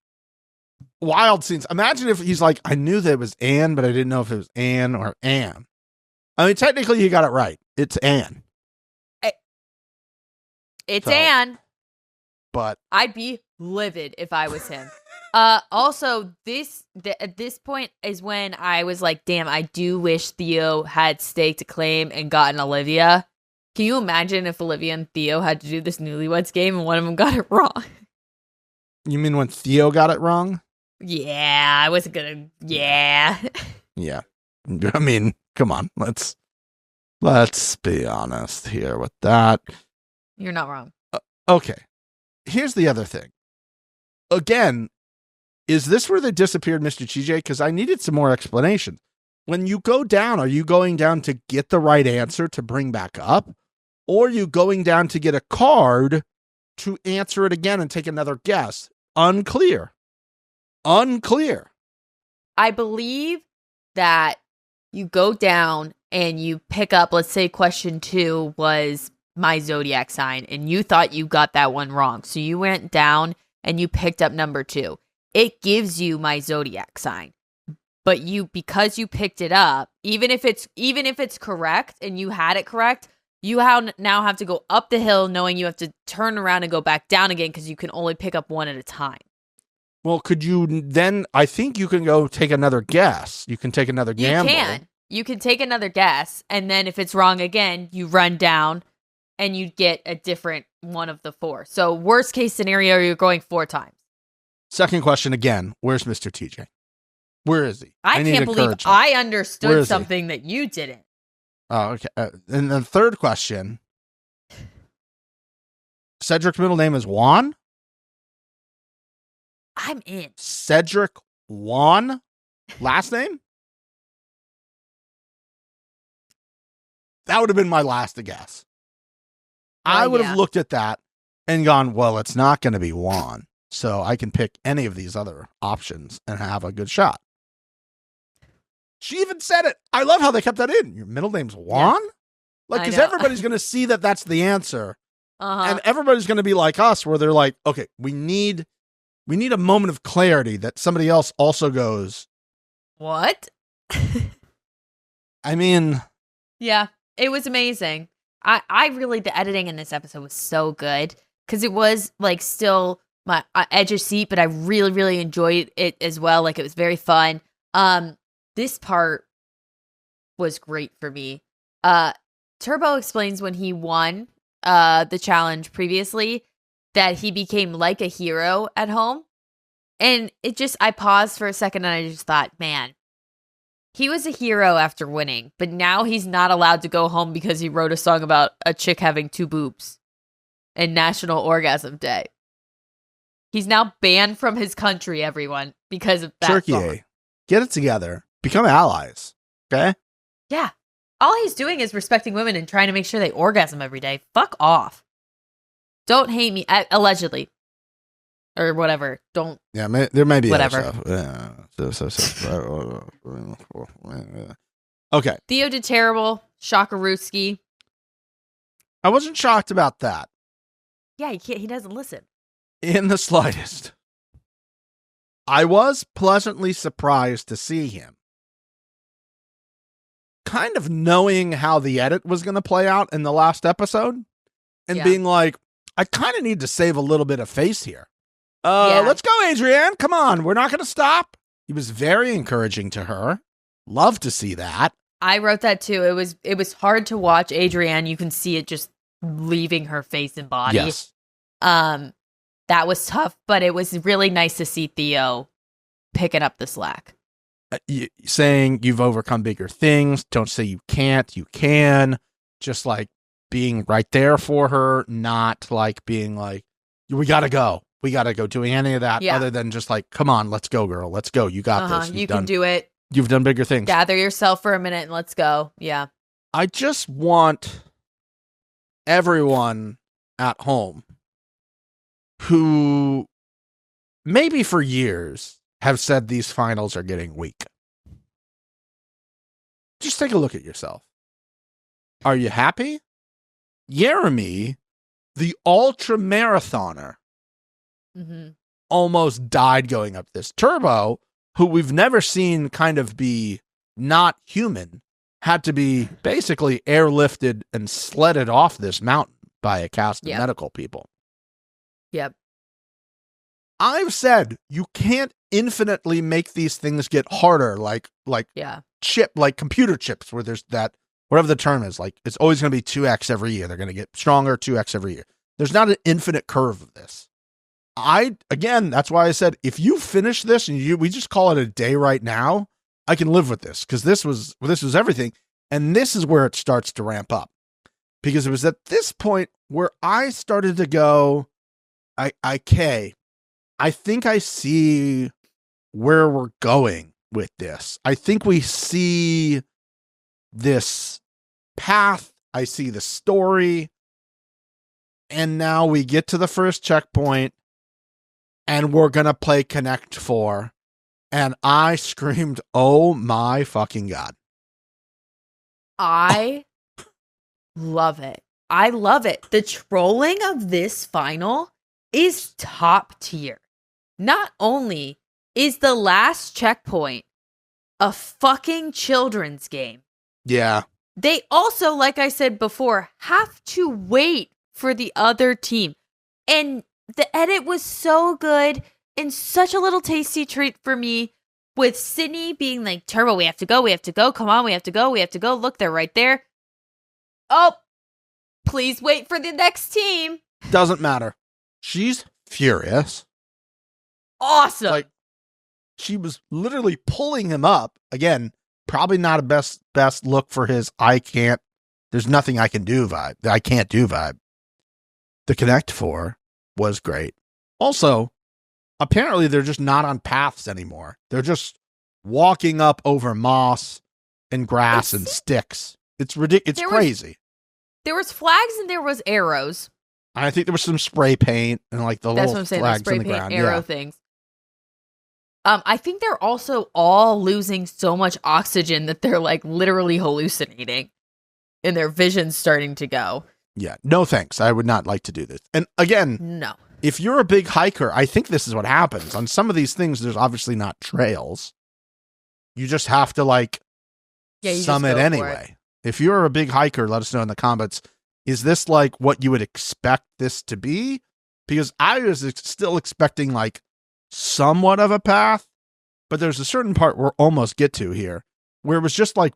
wild scenes. Imagine if he's like, I knew that it was Anne, but I didn't know if it was Anne or Anne. I mean, technically, he got it right. It's Anne. It's So, Anne. But I'd be livid if I was him. Also, at this point is when I was like, damn, I do wish Theo had staked a claim and gotten Olivia. Can you imagine if Olivia and Theo had to do this Newlyweds game and one of them got it wrong? you mean when Theo got it wrong? Yeah, I wasn't gonna. Yeah. Yeah. I mean, come on. Let's be honest here with that. You're not wrong. Okay. Here's the other thing. Again, is this where they disappeared Mr. TJ? Because I needed some more explanation. When you go down, are you going down to get the right answer to bring back up? Or are you going down to get a card to answer it again and take another guess? Unclear. I believe that you go down and you pick up, let's say question 2 was my zodiac sign, and you thought you got that one wrong. So you went down and you picked up number 2. It gives you my zodiac sign. But because you picked it up, even if it's correct and you had it correct, you now have to go up the hill knowing you have to turn around and go back down again because you can only pick up one at a time. Well, could you then, I think you can go take another guess. You can take another gamble. You can take another guess, and then if it's wrong again, you run down and you get a different one of the 4. So worst case scenario, you're going 4 times. Second question again, where's Mr. TJ? Where is he? I need can't believe encouragement. I Where understood is he? something that you didn't. Oh, okay. And the third question, Cedric's middle name is Juan? I'm in. Cedric Juan? Last name? That would have been my last guess. I would have looked at that and gone, well, it's not going to be Juan, so I can pick any of these other options and have a good shot. She even said it. I love how they kept that in. Your middle name's Juan? Yeah. Like, because I know. everybody's going to see that that's the answer. Uh-huh. And everybody's going to be like us, where they're like, okay, we need a moment of clarity that somebody else also goes, What? I mean, Yeah, it was amazing. I really, the editing in this episode was so good because it was like still my edge of seat, but I really, really enjoyed it as well. Like it was very fun. This part was great for me. Turbo explains when he won the challenge previously that he became like a hero at home. And I paused for a second and I just thought, man, he was a hero after winning, but now he's not allowed to go home because he wrote a song about a chick having 2 boobs and National Orgasm Day. He's now banned from his country, everyone, because of that Turkey, song. get it together. Become allies. Okay? Yeah. All he's doing is respecting women and trying to make sure they orgasm every day. Fuck off. Don't hate me. Allegedly. Or whatever. Don't. Yeah, there may be Whatever. Other stuff. Yeah. Okay. Theo did terrible. Shakaruski. I wasn't shocked about that Yeah, he doesn't listen. in the slightest. I was pleasantly surprised to see him. Kind of knowing how the edit was going to play out in the last episode and Yeah. being like, I kind of need to save a little bit of face here. Let's go, Adrienne. Come on. We're not going to stop. He was very encouraging to her. Love to see that. I wrote that too. It was hard to watch Adrienne. You can see it just leaving her face and body. Yes. That was tough, but it was really nice to see Theo picking up the slack. Saying you've overcome bigger things. Don't say you can't. You can. Just like being right there for her, not like being like, we got to go. We got to go, doing any of that other than just like, come on, let's go, girl. Let's go. You got this. You can do it. You've done bigger things. Gather yourself for a minute and let's go. Yeah. I just want everyone at home who maybe for years have said these finals are getting weak. Just take a look at yourself. Are you happy? Jeremy, the ultra marathoner, almost died going up this. Turbo, who we've never seen kind of be not human, had to be basically airlifted and sledded off this mountain by a cast of medical people. Yep. I've said you can't infinitely make these things get harder, like computer chips, where there's that, whatever the term is, like it's always going to be 2x every year. They're going to get stronger 2x every year. There's not an infinite curve of this. That's why I said, if you finish this and we just call it a day right now, I can live with this, because this was everything. And this is where it starts to ramp up, because it was at this point where I started to go, I think I see where we're going with this. I think we see this path. I see the story. And now we get to the first checkpoint and we're going to play Connect 4. And I screamed, oh my fucking God. I love it. I love it. The trolling of this final is top tier. Not only is the last checkpoint a fucking children's game. Yeah. They also, like I said before, have to wait for the other team. And the edit was so good and such a little tasty treat for me, with Sydney being like, Turbo, we have to go. Come on, we have to go. Look, they're right there. Oh, please wait for the next team. Doesn't matter. She's furious. Awesome. Like, she was literally pulling him up. Again, probably not a best look for his there's nothing I can do vibe. I can't do vibe. The Connect 4 was great. Also, apparently they're just not on paths anymore. They're just walking up over moss and grass and sticks. It's ridiculous. It's crazy. There was flags and there was arrows. I think there was some spray paint and like the That's little what I'm saying, flags spray on the paint ground. arrow things. I think they're also all losing so much oxygen that they're like literally hallucinating and their vision's starting to go. Yeah. No, thanks. I would not like to do this. And again, no. If you're a big hiker, I think this is what happens. On some of these things, there's obviously not trails. You just have to summit anyway. If you're a big hiker, let us know in the comments. Is this like what you would expect this to be? Because I was still expecting like somewhat of a path, but there's a certain part we'll almost get to here where it was just like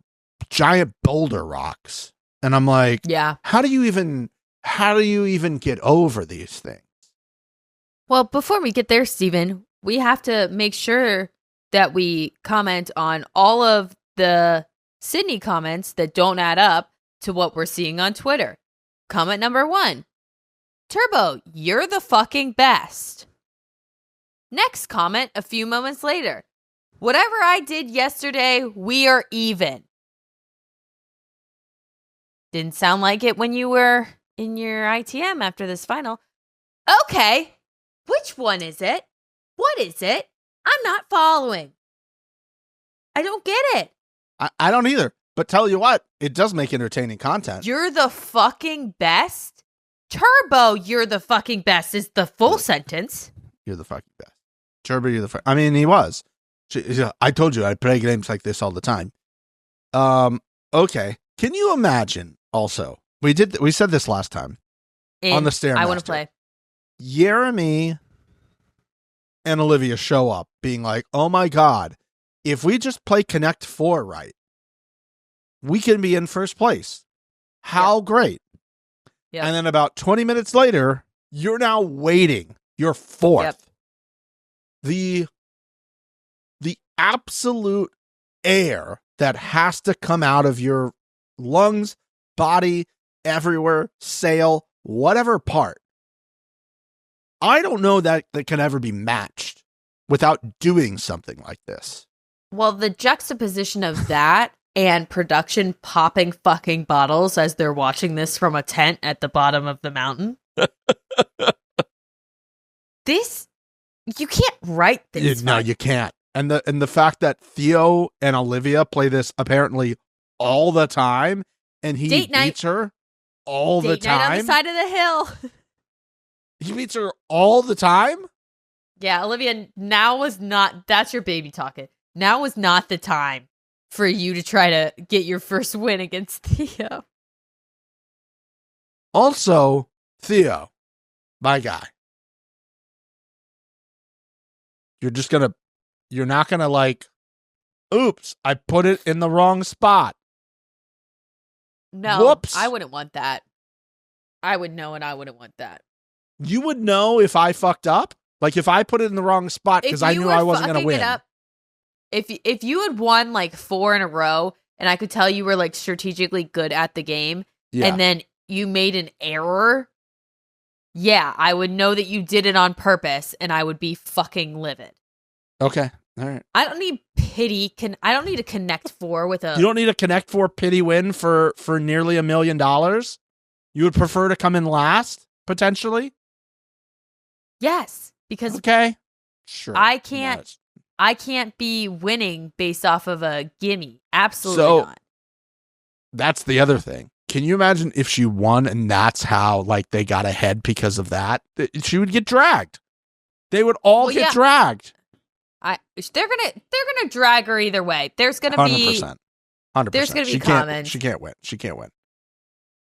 giant boulder rocks. And I'm like, yeah, how do you even get over these things? Well, before we get there, Steven, we have to make sure that we comment on all of the Sydney comments that don't add up to what we're seeing on Twitter. Comment number 1. Turbo, you're the fucking best. Next comment a few moments later. Whatever I did yesterday, we are even. Didn't sound like it when you were in your ITM after this final. Okay. Which one is it? What is it? I'm not following. I don't get it. I don't either. But tell you what, it does make entertaining content. You're the fucking best? Turbo, you're the fucking best is the full sentence. You're the fucking best. Turbo, you're the I mean, he was. I told you I'd play games like this all the time. Okay. Can you imagine also? We said this last time. On the Stairmaster. I want to play. Jeremy and Olivia show up being like, oh my God, if we just play Connect 4 right, we can be in first place. How great. Yep. And then about 20 minutes later, you're now waiting. You're fourth. Yep. The absolute air that has to come out of your lungs, body, everywhere, sail, whatever part. I don't know that can ever be matched without doing something like this. Well, the juxtaposition of that and production popping fucking bottles as they're watching this from a tent at the bottom of the mountain. You can't write this. No, you can't. And the fact that Theo and Olivia play this apparently all the time, and he beats her all the time. Date night on the side of the hill. He beats her all the time? Yeah, Olivia, that's your baby talking. Now was not the time for you to try to get your first win against Theo. Also, Theo, my guy. You're not gonna like, oops, I put it in the wrong spot. No, whoops. I wouldn't want that. I would know, and I wouldn't want that. You would know if I fucked up? Like if I put it in the wrong spot because I knew I wasn't going to win. If you had won like 4 in a row and I could tell you were like strategically good at the game and then you made an error, yeah, I would know that you did it on purpose and I would be fucking livid. Okay. All right. I don't need pity. I don't need a Connect 4 with a... You don't need a Connect 4 pity win for nearly $1 million? You would prefer to come in last, potentially? Yes, because okay, sure. I can't be winning based off of a gimme. Absolutely not. That's the other thing. Can you imagine if she won and that's how like they got ahead because of that? She would get dragged. They would all get dragged. They're gonna drag her either way. There's gonna be 100%. There's gonna be comments. She can't win. She can't win.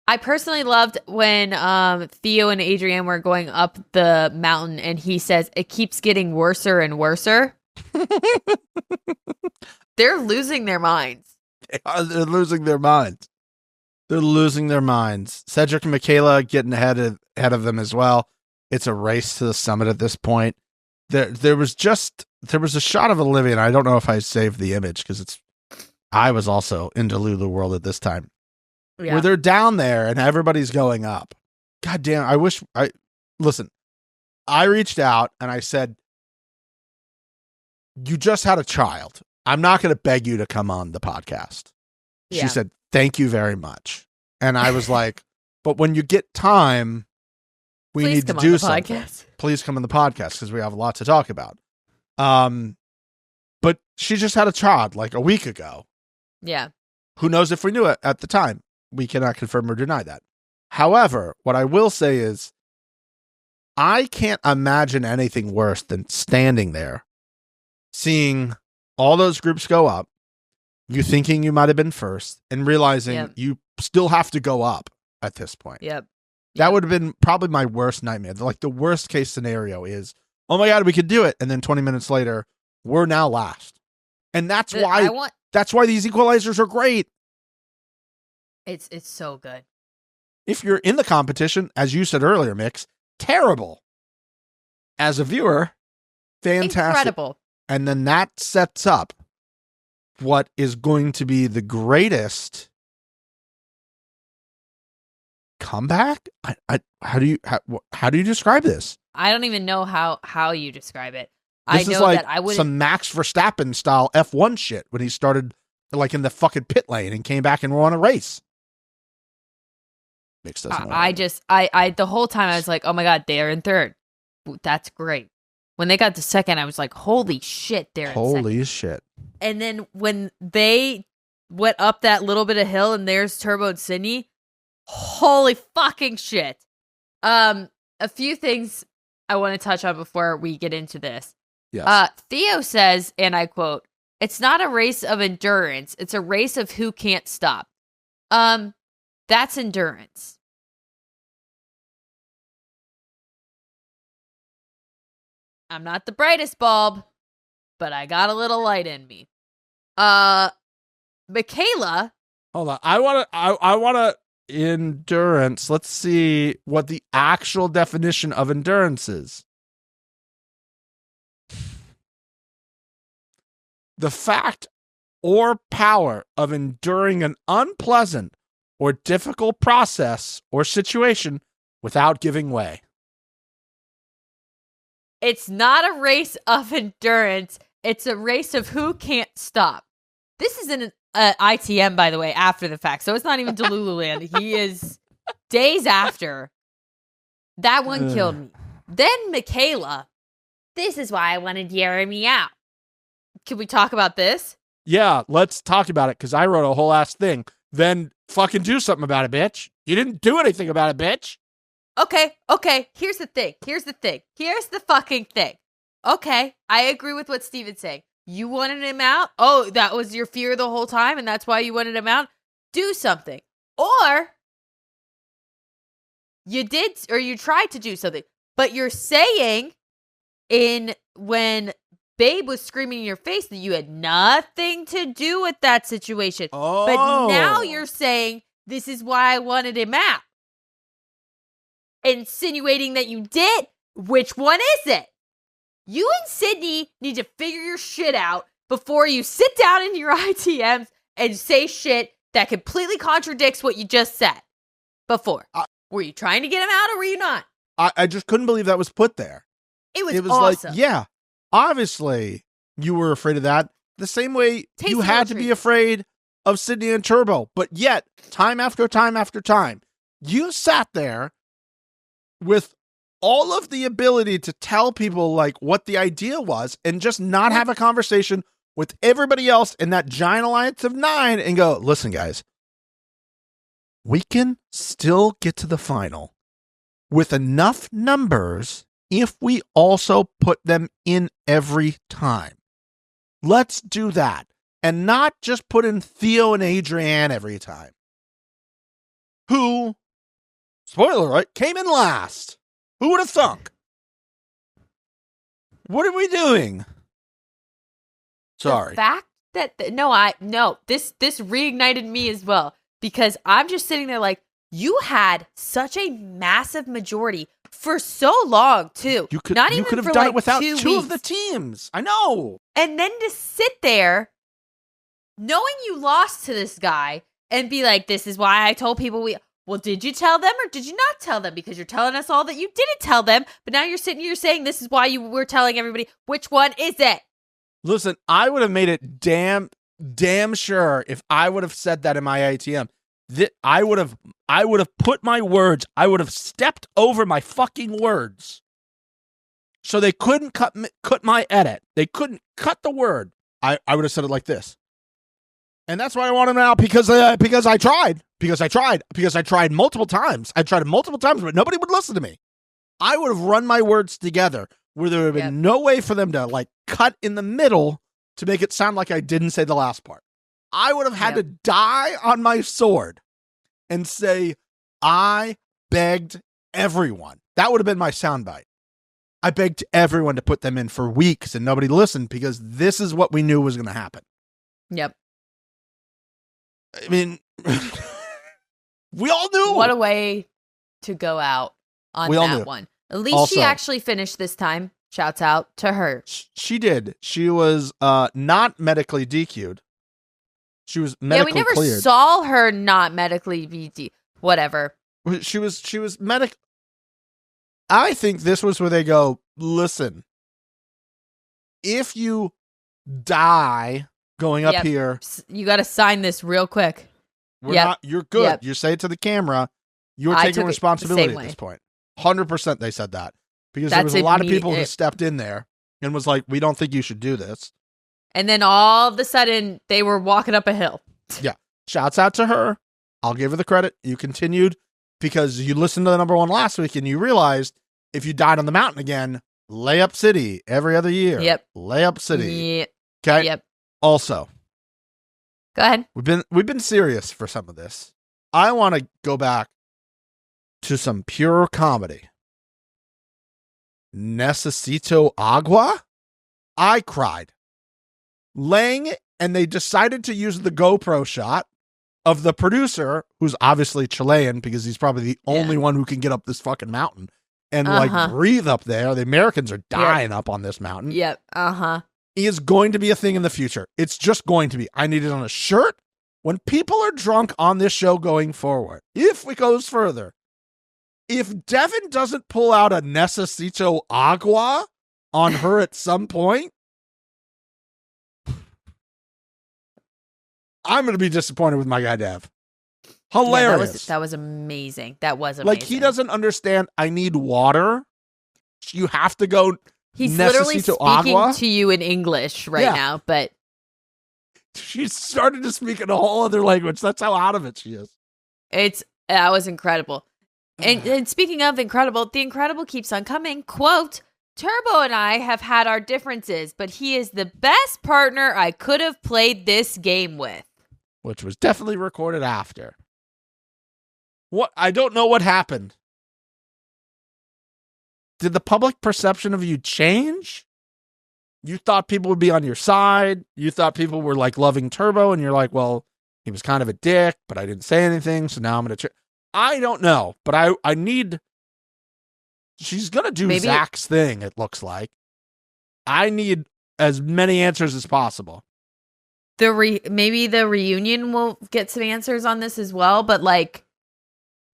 I personally loved when Theo and Adrienne were going up the mountain and he says, it keeps getting worser and worser. They're losing their minds. They're losing their minds. They're losing their minds. Cedric and Michaela getting ahead of them as well. It's a race to the summit at this point. There was a shot of Olivia, and I don't know if I saved the image because I was also into Lulu World at this time. Yeah. Where they're down there and everybody's going up. God damn, listen, I reached out and I said, you just had a child. I'm not going to beg you to come on the podcast. Yeah. She said, thank you very much. And I was like, but when you get time, we need to do something. Podcast. Please come on the podcast because we have a lot to talk about. But she just had a child like a week ago. Yeah. Who knows if we knew it at the time? We cannot confirm or deny that. However, what I will say is I can't imagine anything worse than standing there, seeing all those groups go up, you thinking you might have been first, and realizing you still have to go up at this point. Yep. That would have been probably my worst nightmare. Like the worst case scenario is, oh my God, we could do it. And then 20 minutes later, we're now last. And that's why these equalizers are great. It's so good. If you're in the competition, as you said earlier, Mix, terrible. As a viewer, fantastic. Incredible. And then that sets up what is going to be the greatest comeback. How do you describe this? I don't even know how you describe it. This is like some Max Verstappen style F1 shit when he started like in the fucking pit lane and came back and won a race. Mix doesn't I the whole time I was like, oh my God, they're in third. That's great. When they got to second, I was like, holy shit, they're in second. Holy shit. And then when they went up that little bit of hill and there's Turbo and Sydney, holy fucking shit. A few things I want to touch on before we get into this. Yes. Theo says, and I quote, it's not a race of endurance. It's a race of who can't stop. That's endurance. I'm not the brightest bulb, but I got a little light in me. Michaela. Hold on. I want to endurance. Let's see what the actual definition of endurance is. The fact or power of enduring an unpleasant or difficult process or situation without giving way. It's not a race of endurance. It's a race of who can't stop. This is an ITM, by the way, after the fact. So it's not even Delululand. He is days after. That one killed me. Then Michaela. This is why I wanted Jeremy out. Can we talk about this? Yeah, let's talk about it, because I wrote a whole ass thing. Then fucking do something about it, bitch. You didn't do anything about it, bitch. Okay. Here's the thing. Here's the fucking thing. Okay, I agree with what Steven's saying. You wanted him out? Oh, that was your fear the whole time, and that's why you wanted him out? Do something. Or you did, or you tried to do something. But you're saying when Babe was screaming in your face that you had nothing to do with that situation. Oh. But now you're saying this is why I wanted him out. Insinuating that you did. Which one is it? You and Sydney need to figure your shit out before you sit down in your ITMs and say shit that completely contradicts what you just said before. Were you trying to get him out or were you not? I just couldn't believe that was put there. It was like, awesome. yeah, obviously you were afraid of that. The same way you had to be afraid of Sydney and Turbo. But yet, time after time after time, you sat there with all of the ability to tell people like what the idea was and just not have a conversation with everybody else in that giant alliance of 9 and go, listen, guys, we can still get to the final with enough numbers if we also put them in every time. Let's do that. And not just put in Theo and Adrienne every time. Who, spoiler alert, came in last. Who would have thunk? What are we doing? Sorry. The fact that this reignited me as well, because I'm just sitting there like, you had such a massive majority for so long too. You could not even have for done like it without 2 two of weeks. the teams. I know. And then to sit there knowing you lost to this guy and be like, this is why I told people well, did you tell them or did you not tell them? Because you're telling us all that you didn't tell them, but now you're sitting here saying this is why you were telling everybody. Which one is it? Listen, I would have made it damn sure if I would have said that in my ATM. I would have put my words. I would have stepped over my fucking words, so they couldn't cut my edit. They couldn't cut the word. I would have said it like this, and that's why I want him out because I tried multiple times. I tried it multiple times, but nobody would listen to me. I would have run my words together where there would have been no way for them to like cut in the middle to make it sound like I didn't say the last part. I would have had to die on my sword and say, I begged everyone. That would have been my soundbite. I begged everyone to put them in for weeks and nobody listened because this is what we knew was going to happen. Yep. I mean, we all knew. What a way to go out on that one. At least she actually finished this time. Shouts out to her. She did. She was not medically DQ'd. She was medically cleared. We never saw her not medically BT. Whatever. She was medic. I think this was where they go, listen, if you die going up here, you got to sign this real quick. You're good. Yep. You say it to the camera. You're taking responsibility at this point. 100% they said that because there was a lot of people who stepped in there and was like, we don't think you should do this. And then all of a sudden, they were walking up a hill. Yeah. Shouts out to her. I'll give her the credit. You continued because you listened to the number 1 last week and you realized if you died on the mountain again, layup city every other year. Yep. Layup city. Yep. Okay. Yep. Also, go ahead. We've been serious for some of this. I want to go back to some pure comedy. Necesito agua? I cried. And they decided to use the GoPro shot of the producer, who's obviously Chilean because he's probably the only one who can get up this fucking mountain and like breathe up there. The Americans are dying up on this mountain. Yep. Is going to be a thing in the future. It's just going to be. I need it on a shirt when people are drunk on this show going forward. If it goes further, if Devin doesn't pull out a Necesito agua on her at some point, I'm going to be disappointed with my guy, Dev. Hilarious. That was amazing. That was amazing. Like, he doesn't understand, I need water. You have to go. He's Necesito literally speaking agua? to you in English right now, but She started to speak in a whole other language. That's how out of it she is. That was incredible. And speaking of incredible, the incredible keeps on coming. Quote, Turbo and I have had our differences, but he is the best partner I could have played this game with. Which was definitely recorded after. What? I don't know what happened. Did the public perception of you change? You thought people would be on your side. You thought people were like loving Turbo, and you're like, well, he was kind of a dick, but I didn't say anything, so now I'm going to... I don't know, but I need... She's going to do Zach's thing, it looks like. I need as many answers as possible. Maybe the reunion will get some answers on this as well, but like,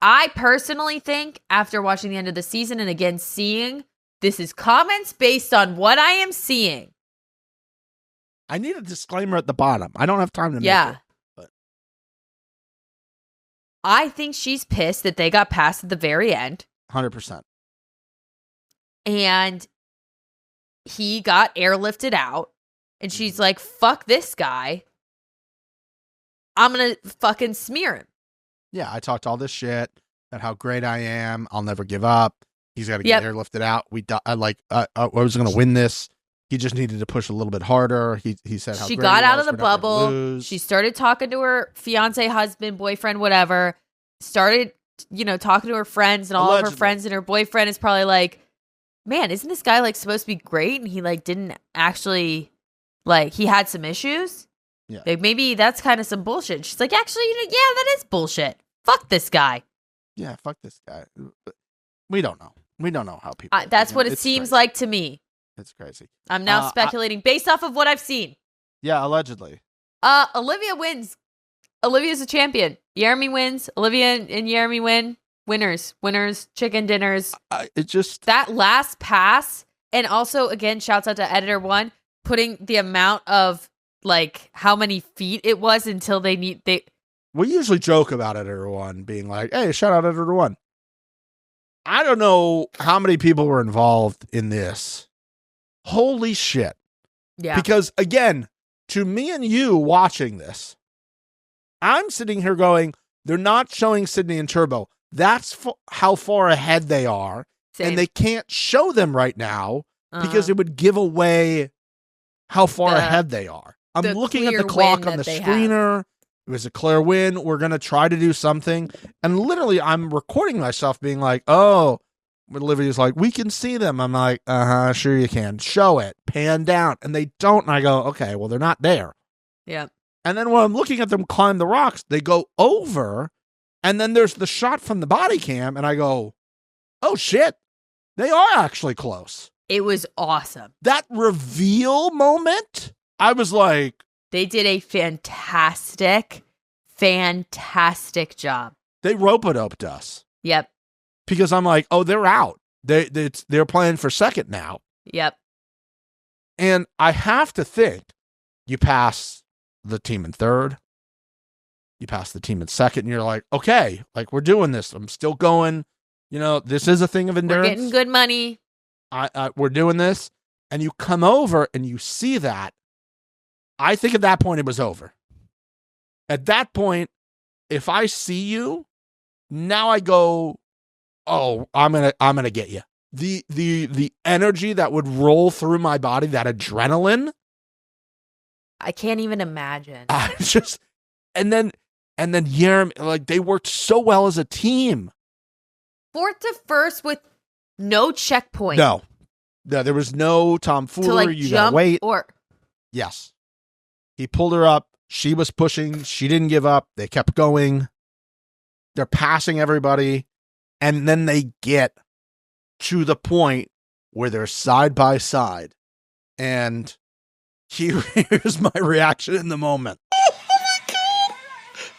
I personally think after watching the end of the season and again seeing, this is comments based on what I am seeing. I need a disclaimer at the bottom. I don't have time to make it. But I think she's pissed that they got past at the very end. 100%. And he got airlifted out. And she's like, fuck this guy. I'm going to fucking smear him. Yeah, I talked all this shit about how great I am. I'll never give up. He's got to get airlifted out. I was going to win this. He just needed to push a little bit harder. He said how she great got he out was. of the bubble. She started talking to her fiance, husband, boyfriend, whatever. Started, talking to her friends, and all of her friends and her boyfriend is probably like, man, isn't this guy like supposed to be great? And he like didn't actually, like, he had some issues. Yeah. Like, maybe that's kind of some bullshit. She's like, actually, yeah, that is bullshit. Fuck this guy. Yeah, fuck this guy. We don't know. We don't know how people. That's what it seems like to me. It's crazy. I'm now speculating based off of what I've seen. Yeah, allegedly. Olivia wins. Olivia's a champion. Jeremy wins. Olivia and Jeremy win. Winners, chicken dinners. That last pass, and also again, shouts out to Editor One, putting the amount of like how many feet it was until they. We usually joke about Editor One being like, "Hey, shout out Editor One." I don't know how many people were involved in this. Holy shit! Yeah. Because again, to me and you watching this, I'm sitting here going, "They're not showing Sydney and Turbo." That's how far ahead they are. Same. And they can't show them right now because it would give away how far ahead they are. I'm looking at the clock on the screener. It was a clear win. We're going to try to do something. And literally, I'm recording myself being like, oh, Olivia's like, we can see them. I'm like, sure you can. Show it. Pan down. And they don't. And I go, okay, well, they're not there. Yeah. And then when I'm looking at them climb the rocks, they go over. And then there's the shot from the body cam, and I go, oh, shit. They are actually close. It was awesome. That reveal moment, I was like... They did a fantastic job. They rope-a-doped us. Yep. Because I'm like, oh, they're out. They're playing for second now. Yep. And I have to think, you pass the team in third. You pass the team in second, and you're like, okay, like, we're doing this. I'm still going. This is a thing of endurance. We're getting good money. We're doing this. And you come over and you see that. I think at that point it was over. At that point, if I see you, now I go, oh, I'm gonna get you. The energy that would roll through my body, that adrenaline. I can't even imagine. And then Jeremy, like, they worked so well as a team. 4th to 1st with no checkpoint. No. There was no to tomfoolery. like You gotta jump wait. or Yes. He pulled her up. She was pushing. She didn't give up. They kept going. They're passing everybody. And then they get to the point where they're side by side. And here's my reaction in the moment. Oh my God.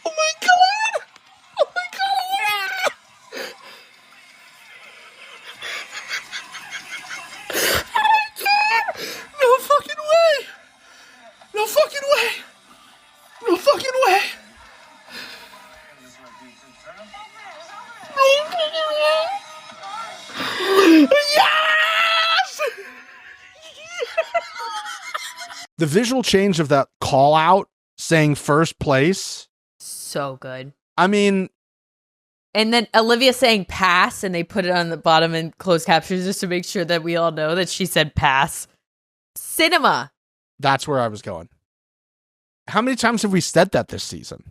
Oh my God. Oh my God. Oh my God. No fucking way. No fucking way. No fucking way. No fucking way. Yes! The visual change of that call out saying first place. so good. I mean, And then Olivia saying pass, and they put it on the bottom in closed captions just to make sure that we all know that she said pass. Cinema. that's where I was going. How many times have we said that this season?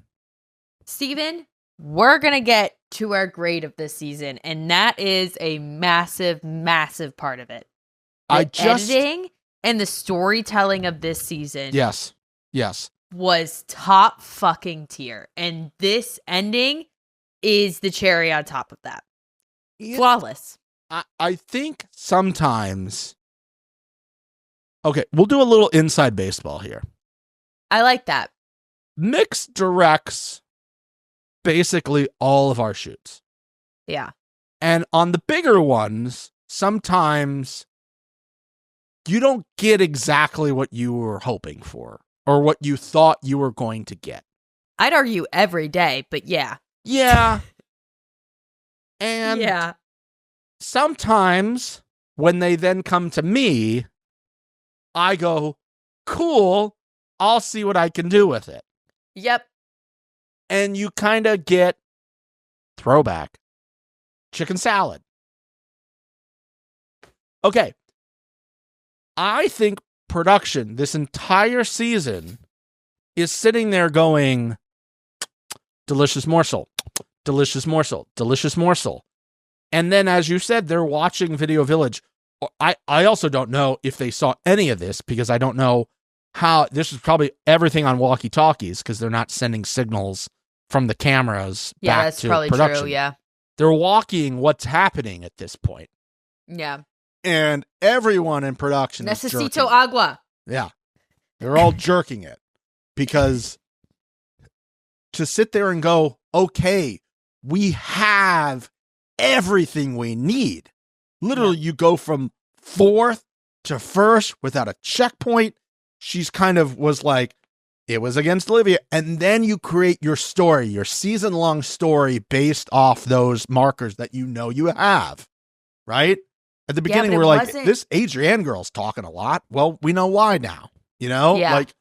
Steven, we're going to get to our grade of this season, and that is a massive, massive part of it. The editing and the storytelling of this season Yes. was top fucking tier. And this ending is the cherry on top of that. Flawless. I think sometimes. Okay, we'll do a little inside baseball here. I like that. Mix directs basically all of our shoots. Yeah. And on the bigger ones, sometimes you don't get exactly what you were hoping for or what you thought you were going to get. I'd argue every day, but yeah. Yeah. And yeah. sometimes when they then come to me, I go, cool, I'll see what I can do with it. Yep. And you kind of get throwback chicken salad. Okay. I think production this entire season is sitting there going, delicious morsel, delicious morsel, delicious morsel. And then, as you said, they're watching Video Village. I also don't know if they saw any of this because I don't know how. This is probably everything on walkie-talkies because they're not sending signals from the cameras Yeah, back that's to probably production. true. Yeah. They're walking what's happening at this point. Yeah. And everyone in production is jerking Necesito it. agua. Yeah. They're all jerking it because to sit there and go, okay, we have everything we need. Literally, you go from fourth to first without a checkpoint. She's kind of was like, it was against Olivia. And then you create your story, your season-long story based off those markers that you know you have, right? At the beginning, but we're it like, wasn't- this Adrienne girl's talking a lot. Well, we know why now, you know? Yeah. Like,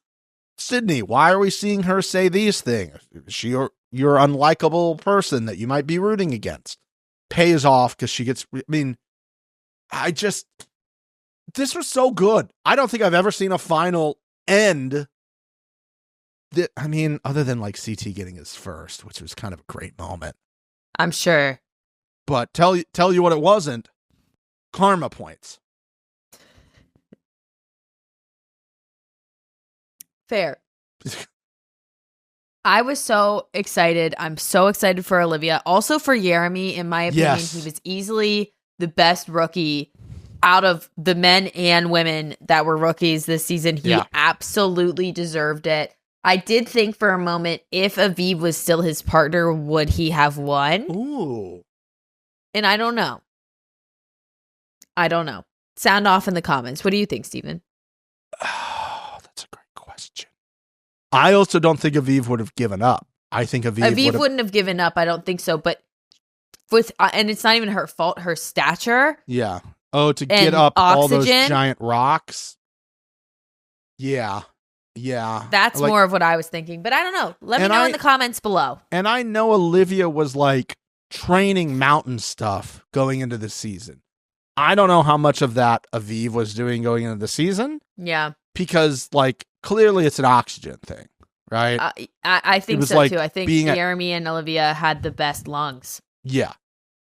Sydney, why are we seeing her say these things? Is she your unlikable person that you might be rooting against? Pays off because she gets, I mean, this was so good. I don't think I've ever seen a final end that, I mean, other than like CT getting his first, which was kind of a great moment. I'm sure. But tell you what it wasn't. Karma points. Fair. I was so excited. I'm so excited for Olivia. Also for Jeremy, in my opinion, Yes. he was easily the best rookie out of the men and women that were rookies this season. He Yeah. absolutely deserved it. I did think for a moment, if Aviv was still his partner, would he have won? Ooh. And I don't know. Sound off in the comments. What do you think, Steven? Oh, that's a great question. I also don't think Aviv would have given up. I think Aviv wouldn't have given up. I don't think so. But with and it's not even her fault. Her stature. Yeah. Oh, to get And up all those oxygen? giant rocks. Yeah. Yeah. That's Like, more of what I was thinking. But I don't know. Let me And know I- in the comments below. And I know Olivia was like training mountain stuff going into the season. I don't know how much of that Aviv was doing going into the season Yeah, because, like, clearly it's an oxygen thing, right? I think was so like too. I think being Jeremy and Olivia had the best lungs. Yeah.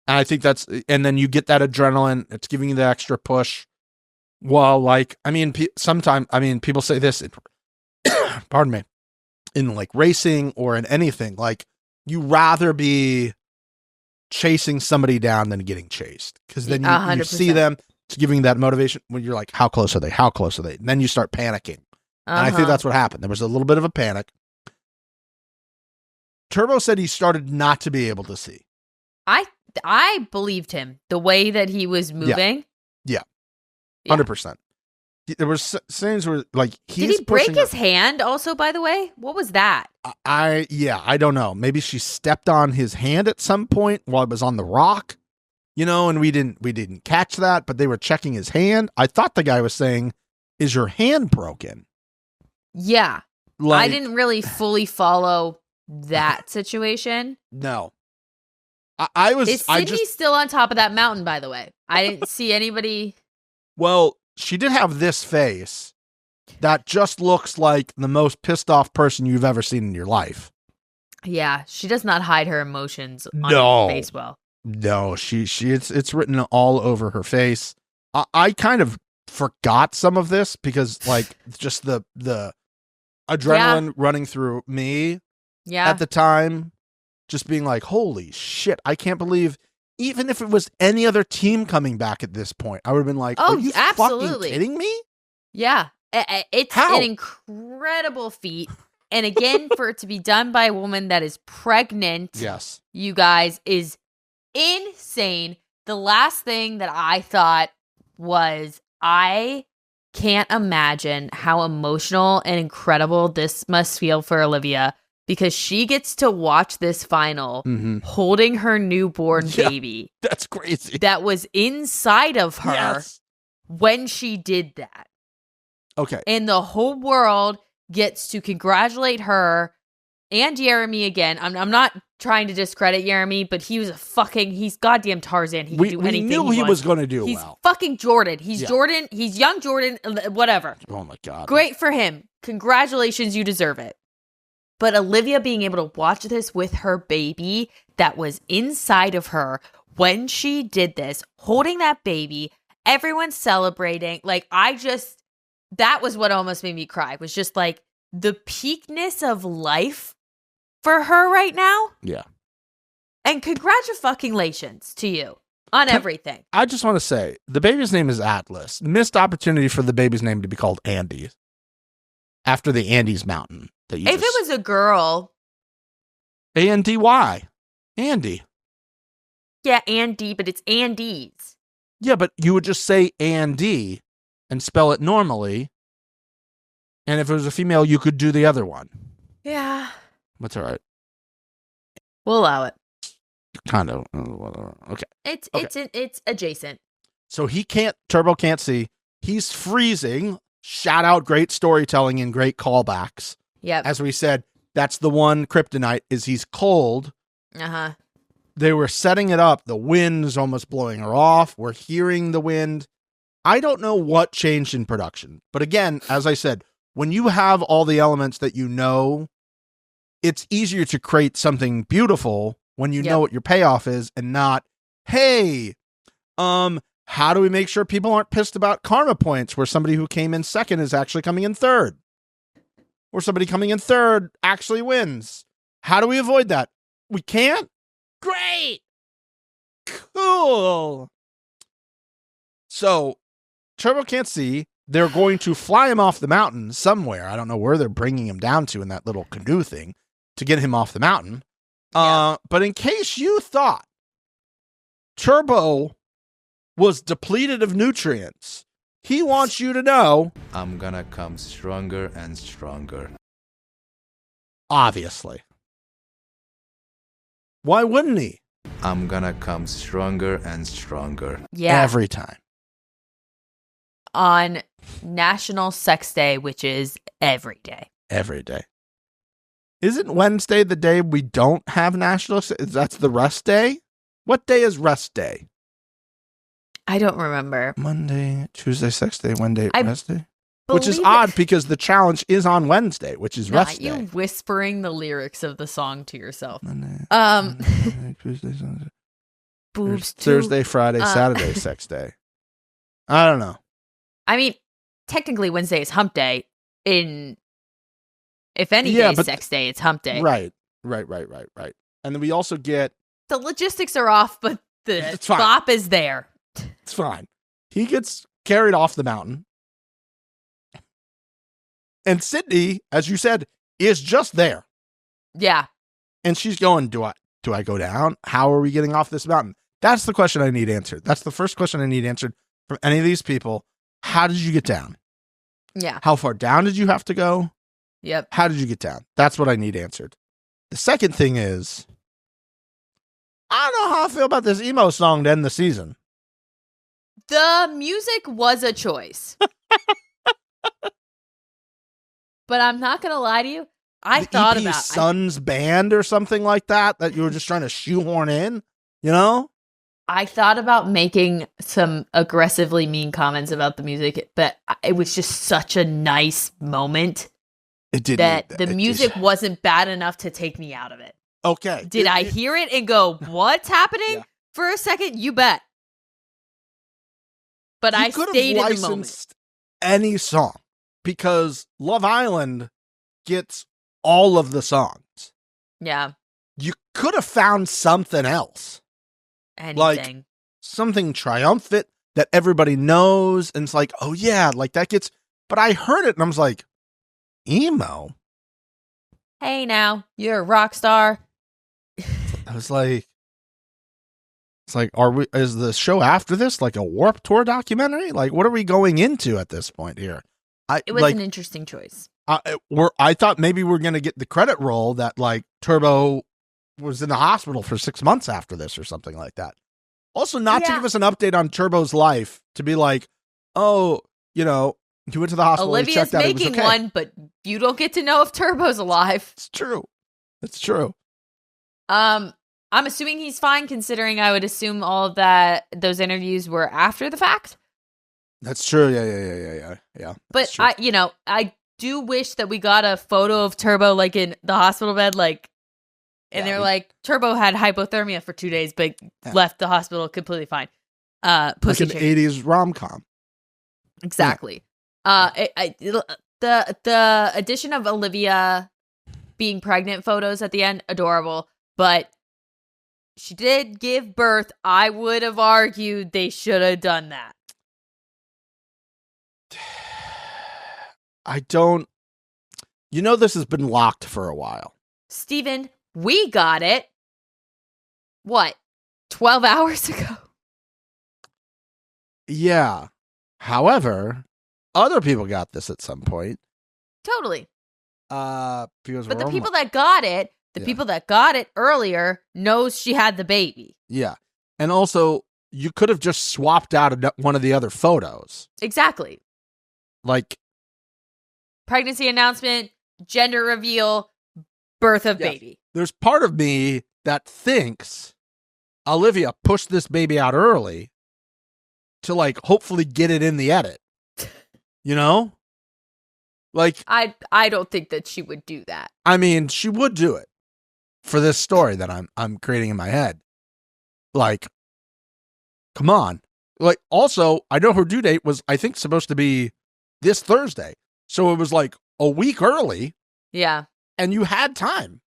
And I think and then you get that adrenaline. It's giving you the extra push. Well, like, I mean, sometimes, I mean, people say this, pardon me, in like racing or in anything, like you rather be chasing somebody down than getting chased. Because then you 100%. see them, it's giving that motivation when you're like, how close are they? How close are they? And then you start panicking. And I think that's what happened. There was a little bit of a panic. Turbo said he started not to be able to see. I believed him. The way that he was moving. Yeah. 100%. There was things where like did he break his hand also, by the way? What was that? I don't know. Maybe she stepped on his hand at some point while it was on the rock, you know, and we didn't catch that, but they were checking his hand. I thought the guy was saying, "Is your hand broken?" Yeah. Like, I didn't really fully follow that situation. No. I was Is Sydney still on top of that mountain, by the way? I didn't see anybody. Well, she did have this face that just looks like the most pissed off person you've ever seen in your life. Yeah, she does not hide her emotions on No. her face well. No, it's written all over her face. I kind of forgot some of this because like just the adrenaline running through me at the time, just being like, holy shit, I can't believe. Even if it was any other team coming back at this point, I would have been like, are you absolutely. fucking kidding me? Yeah. It's How? an incredible feat. And again, for it to be done by a woman that is pregnant, Yes. you guys, is insane. The last thing that I thought was, I can't imagine how emotional and incredible this must feel for Olivia, because she gets to watch this final holding her newborn baby. That's crazy. That was inside of her when she did that. Okay. And the whole world gets to congratulate her and Jeremy again. I'm not trying to discredit Jeremy, but he's goddamn Tarzan. He can do anything we knew he was going to do He's well. fucking Jordan. He's Jordan. He's young Jordan, whatever. Oh my God. Great for him. Congratulations. You deserve it. But Olivia being able to watch this with her baby that was inside of her when she did this, holding that baby, everyone celebrating. Like, that was what almost made me cry, was just like the peakness of life for her right now. Yeah. And congratulations to you on everything. I just want to say, the baby's name is Atlas. Missed opportunity for the baby's name to be called Andy. After the Andes Mountain. If it was a girl. A-N-D-Y. Andy. Yeah, Andy, but it's Andes. Yeah, but you would just say Andy and spell it normally. And if it was a female, you could do the other one. Yeah. That's all right. We'll allow it. Kind of. Okay. It's adjacent. So Turbo can't see. He's freezing. Shout out, great storytelling and great callbacks. Yep. As we said, that's the one kryptonite, is he's cold. Uh-huh. They were setting it up. The wind is almost blowing her off. We're hearing the wind. I don't know what changed in production. But again, as I said, when you have all the elements that you know, it's easier to create something beautiful when you know what your payoff is and not, hey, how do we make sure people aren't pissed about karma points where somebody who came in second is actually coming in third? Or somebody coming in third actually wins. How do we avoid that? We can't? Great. Cool. So, Turbo can't see. They're going to fly him off the mountain somewhere. I don't know where they're bringing him down to in that little canoe thing to get him off the mountain. But in case you thought Turbo was depleted of nutrients, he wants you to know, I'm gonna come stronger and stronger. Obviously. Why wouldn't he? I'm gonna come stronger and stronger. Yeah. Every time. On National Sex Day, which is every day. Every day. Isn't Wednesday the day we don't have National Sex? That's the rest day? What day is rest day? I don't remember. Monday, Tuesday, Sex Day, Wednesday, rest day? Which is believe odd because the challenge is on Wednesday, which is rest you day. whispering the lyrics of the song to yourself. Monday, Monday, Tuesday, Sunday. Boobs Thursday, Friday, Saturday, Sex Day. I don't know. I mean, technically Wednesday is hump day. If any day is sex day, it's hump day. Right. And then we also get... The logistics are off, but the bop is there. It's fine. He gets carried off the mountain. And Sydney, as you said, is just there. Yeah. And she's going, do I go down? How are we getting off this mountain? That's the question I need answered. That's the first question I need answered from any of these people. How did you get down? Yeah. How far down did you have to go? Yep. How did you get down? That's what I need answered. The second thing is, I don't know how I feel about this emo song to end the season. The music was a choice. But I'm not going to lie to you. I thought about Sons Band or something like that you were just trying to shoehorn in, you know? I thought about making some aggressively mean comments about the music, but it was just such a nice moment. It did that the music wasn't bad enough to take me out of it. Okay. Did I hear it and go, what's happening? Yeah. For a second? You bet. But I stayed in the moment. Any song, because Love Island gets all of the songs. Yeah. You could have found something else. Anything. Like something triumphant that everybody knows. And it's like, oh yeah, like that gets, but I heard it and I was like, emo? Hey now, you're a rock star. I was like, it's like, is the show after this like a Warped Tour documentary? Like, what are we going into at this point here? It was an interesting choice. I thought maybe we're going to get the credit roll that like Turbo was in the hospital for 6 months after this or something like that. Also, not to give us an update on Turbo's life, to be like, oh, you know, he went to the hospital. Olivia's making one, but you don't get to know if Turbo's alive. It's true. It's true. I'm assuming he's fine, considering I would assume all of those interviews were after the fact. That's true. Yeah. But I do wish that we got a photo of Turbo like in the hospital bed, like, and they're like, Turbo had hypothermia for 2 days, but left the hospital completely fine. Pussy like an 80s rom-com. Exactly. The addition of Olivia being pregnant photos at the end, adorable, but she did give birth. I would have argued they should have done that. This has been locked for a while. Steven, we got it. What? 12 hours ago? Yeah. However, other people got this at some point. Totally. But the people that got it, people that got it earlier knows she had the baby. Yeah. And also, you could have just swapped out one of the other photos. Exactly. Like, pregnancy announcement, gender reveal, birth of baby. There's part of me that thinks Olivia pushed this baby out early to like hopefully get it in the edit. You know? Like, I don't think that she would do that. I mean, she would do it for this story that I'm creating in my head. Like, come on. Like, also, I know her due date was, I think, supposed to be this Thursday. So it was like a week early. Yeah. And you had time.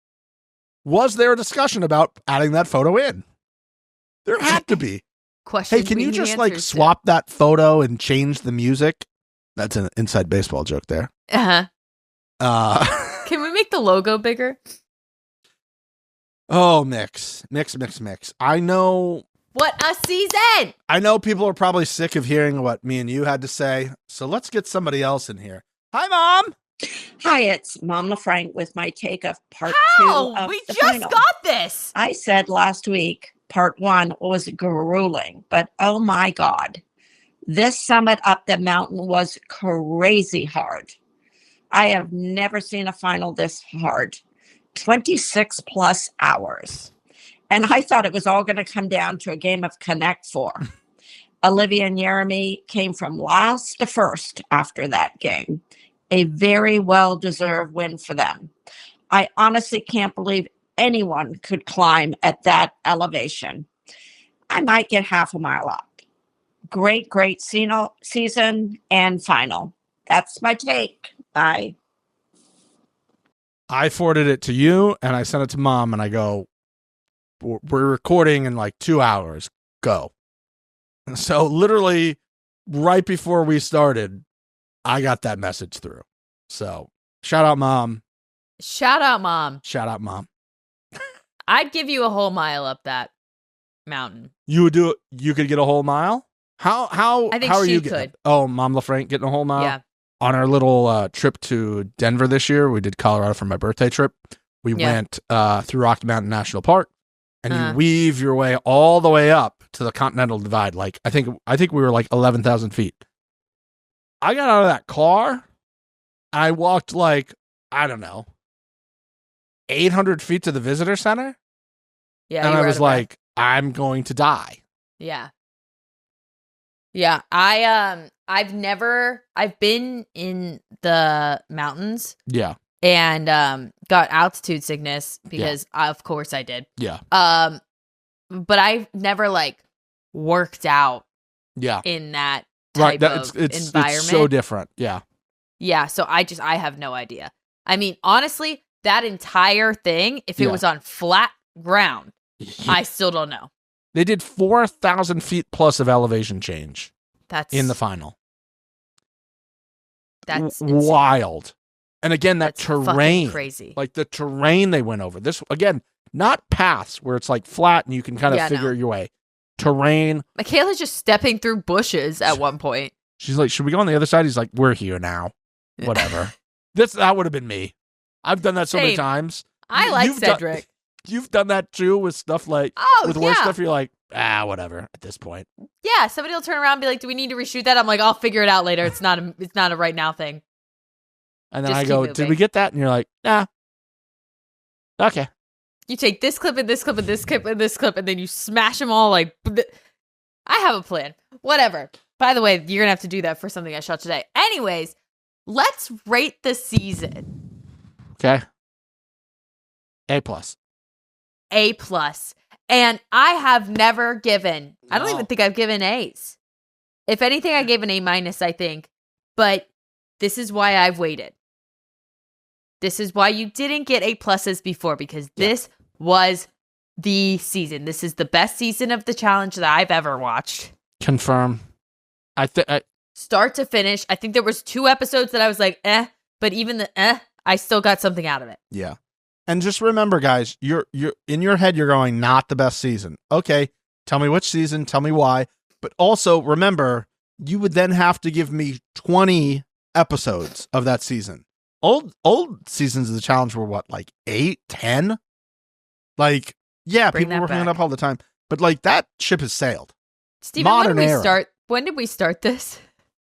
Was there a discussion about adding that photo in? There had to be. Question. Hey, can you just like swap that photo and change the music? That's an inside baseball joke there. Can we make the logo bigger? Oh, mix. I know. What a season! I know people are probably sick of hearing what me and you had to say, so let's get somebody else in here. Hi, Mom! Hi, it's Mom LaFranc with my take of part How? 2 of We the just final. got this! I said last week, part 1 was grueling, but oh my God. This summit up the mountain was crazy hard. I have never seen a final this hard. 26 plus hours. And I thought it was all going to come down to a game of Connect Four. Olivia and Jeremy came from last to first after that game. A very well-deserved win for them. I honestly can't believe anyone could climb at that elevation. I might get half a mile up. great season and final. That's my take. Bye. I forwarded it to you and I sent it to Mom and I go, we're recording in like 2 hours. Go. And so literally right before we started, I got that message through. So shout out, Mom. Shout out, Mom. Shout out, Mom. I'd give you a whole mile up that mountain. You would do it. You could get a whole mile. How I think how are she you getting? could. Oh, Mom LaFranc getting a whole mile. Yeah. On our little trip to Denver this year, we did Colorado for my birthday trip. We went through Rocky Mountain National Park, and you weave your way all the way up to the Continental Divide. Like I think we were like 11,000 feet. I got out of that car. I walked like, I don't know, 800 feet to the visitor center. Yeah. And I was like, I'm going to die. Yeah. Yeah. I've been in the mountains. Yeah. And got altitude sickness because of course I did. Yeah. But I've never like worked out in that type of environment. It's so different. Yeah. Yeah. So I have no idea. I mean, honestly, that entire thing, if it was on flat ground, I still don't know. They did 4,000 feet plus of elevation change. That's in the final. That's wild. And again, that terrain, crazy. Like the terrain they went over. This again, not paths where it's like flat and you can kind of figure your way. Terrain. Michaela's just stepping through bushes at one point. She's like, "Should we go on the other side?" He's like, "We're here now. Whatever." That would have been me. I've done that so many times. I like Cedric. You've done that too with stuff like with worse stuff. You're like, whatever at this point. Yeah, somebody will turn around and be like, "Do we need to reshoot that?" I'm like, "I'll figure it out later. It's not a right now thing." And then I go, "Did we get that?" And you're like, "Nah." Okay. You take this clip and this clip and this clip and this clip, and then you smash them all. Like, I have a plan. Whatever. By the way, you're gonna have to do that for something I shot today. Anyways, let's rate the season. Okay. A+. A+. And I have never given, I don't even think I've given A's. If anything, I gave an A-, I think. But this is why I've waited. This is why you didn't get A+s before, because this was the season. This is the best season of the challenge that I've ever watched. Confirm. Start to finish. I think there was 2 episodes that I was like, but even the I still got something out of it. Yeah. And just remember, guys, you're in your head, you're going, not the best season. Okay, tell me which season, tell me why. But also remember, you would then have to give me 20 episodes of that season. Old seasons of the challenge were what, like 8, 10? Like, yeah, people were hanging up all the time. But like that ship has sailed. Steven, when did we start this?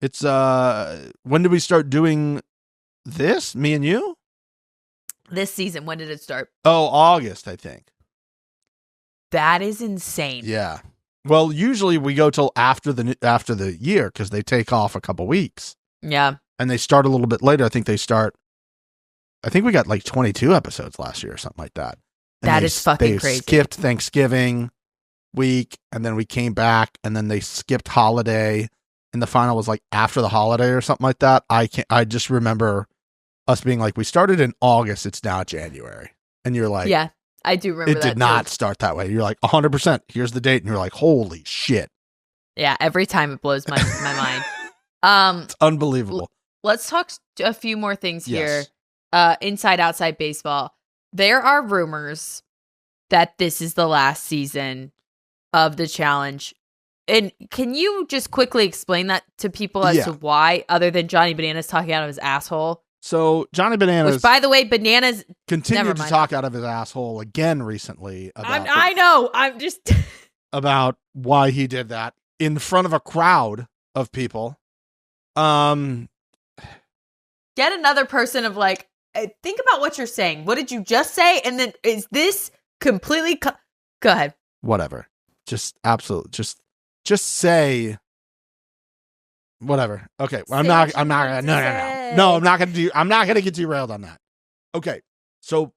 It's when did we start doing this? Me and you? This season, when did it start? Oh, August, I think. That is insane. Yeah. Well, usually we go till after the year because they take off a couple weeks. Yeah. And they start a little bit later. I think we got like 22 episodes last year or something like that. And that is fucking crazy. They skipped Thanksgiving week and then we came back and then they skipped holiday and the final was like after the holiday or something like that. I just remember us being like, we started in August, it's now January. And you're like, yeah, I do remember that. It did not start that way. You're like 100%. Here's the date. And you're like, holy shit. Yeah. Every time it blows my mind. It's unbelievable. Let's talk a few more things here. Inside outside baseball. There are rumors that this is the last season of the challenge. And can you just quickly explain that to people as to why, other than Johnny Bananas talking out of his asshole? So Johnny Bananas, which by the way, Bananas continued to talk out of his asshole again recently. I know. I'm just about why he did that in front of a crowd of people. Get another person of like, think about what you're saying. What did you just say? And then is this completely? Go ahead. Whatever. Just absolute. Just say. Whatever. Okay. I'm not. No. I'm not gonna get derailed on that. Okay. So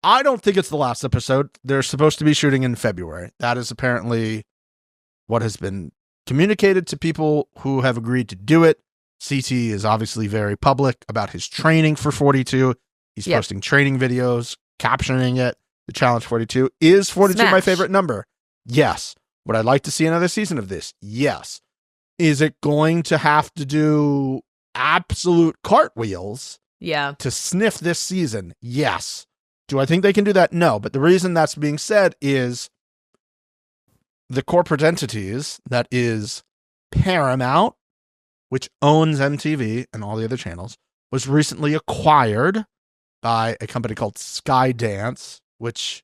I don't think it's the last episode. They're supposed to be shooting in February. That is apparently what has been communicated to people who have agreed to do it. CT is obviously very public about his training for 42. He's posting training videos, captioning it. The Challenge 42. Is 42 my favorite number? Yes. Would I like to see another season of this? Yes. Is it going to have to do absolute cartwheels to sniff this season? Yes. Do I think they can do that? No. But the reason that's being said is the corporate entities, that is Paramount, which owns MTV and all the other channels, was recently acquired by a company called Skydance, which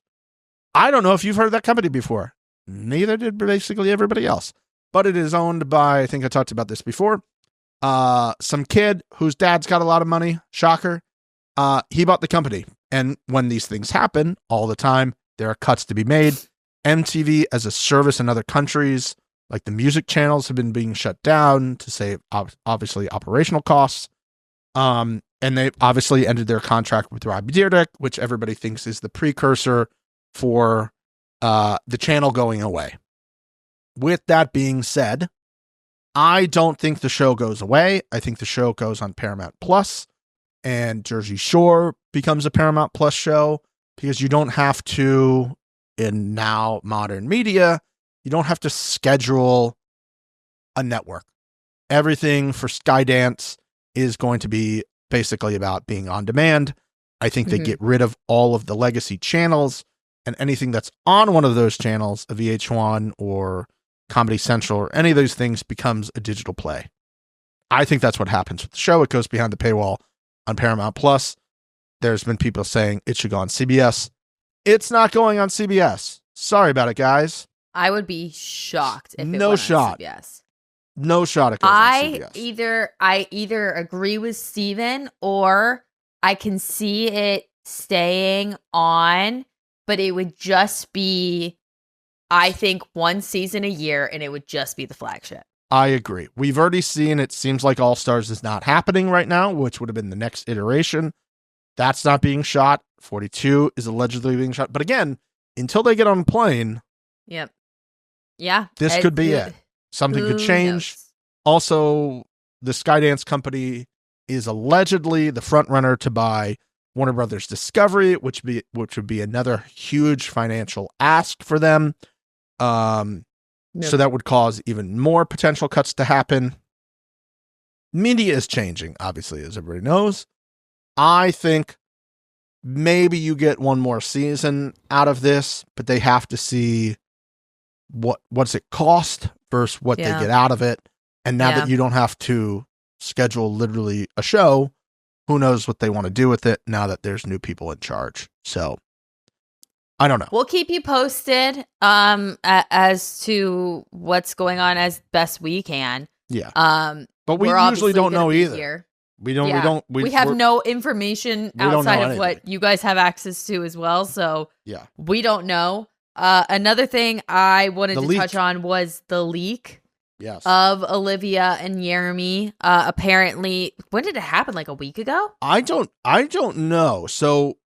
I don't know if you've heard of that company before. Neither did basically everybody else. But it is owned by, I think I talked about this before, some kid whose dad's got a lot of money. Shocker. He bought the company. And when these things happen all the time, there are cuts to be made. MTV as a service in other countries, like the music channels, have been being shut down to save, obviously, operational costs. And they obviously ended their contract with Robbie Dyrdek, which everybody thinks is the precursor for the channel going away. With that being said, I don't think the show goes away. I think the show goes on Paramount Plus, and Jersey Shore becomes a Paramount Plus show, because you don't have to, in now modern media, you don't have to schedule a network. Everything for Skydance is going to be basically about being on demand. I think they get rid of all of the legacy channels, and anything that's on one of those channels, a VH1 or Comedy Central or any of those things, becomes a digital play. I think that's what happens with the show. It goes behind the paywall on Paramount Plus. There's been people saying it should go on CBS. It's not going on CBS. Sorry about it, guys. I would be shocked if it No went shot. on CBS. No shot it goes on CBS. I either agree with Steven, or I can see it staying on, but it would just be, I think, one season a year, and it would just be the flagship. I agree. We've already seen, it seems like All Stars is not happening right now, which would have been the next iteration. That's not being shot. 42 is allegedly being shot. But again, until they get on a plane, Yep. Yeah. this could be it. Something could change. Knows? Also, the Skydance company is allegedly the front runner to buy Warner Brothers Discovery, which would be another huge financial ask for them. So that would cause even more potential cuts to happen. Media is changing, obviously, as everybody knows. I think maybe you get one more season out of this, but they have to see what's it cost versus what they get out of it. And now that you don't have to schedule literally a show, who knows what they want to do with it now that there's new people in charge. So I don't know. We'll keep you posted as to what's going on as best we can. Yeah. But we usually don't know either. Here. We have no information outside of what you guys have access to as well. So we don't know. Another thing I wanted to touch on was the leak of Olivia and Jeremy. Apparently, when did it happen? Like a week ago? I don't know. So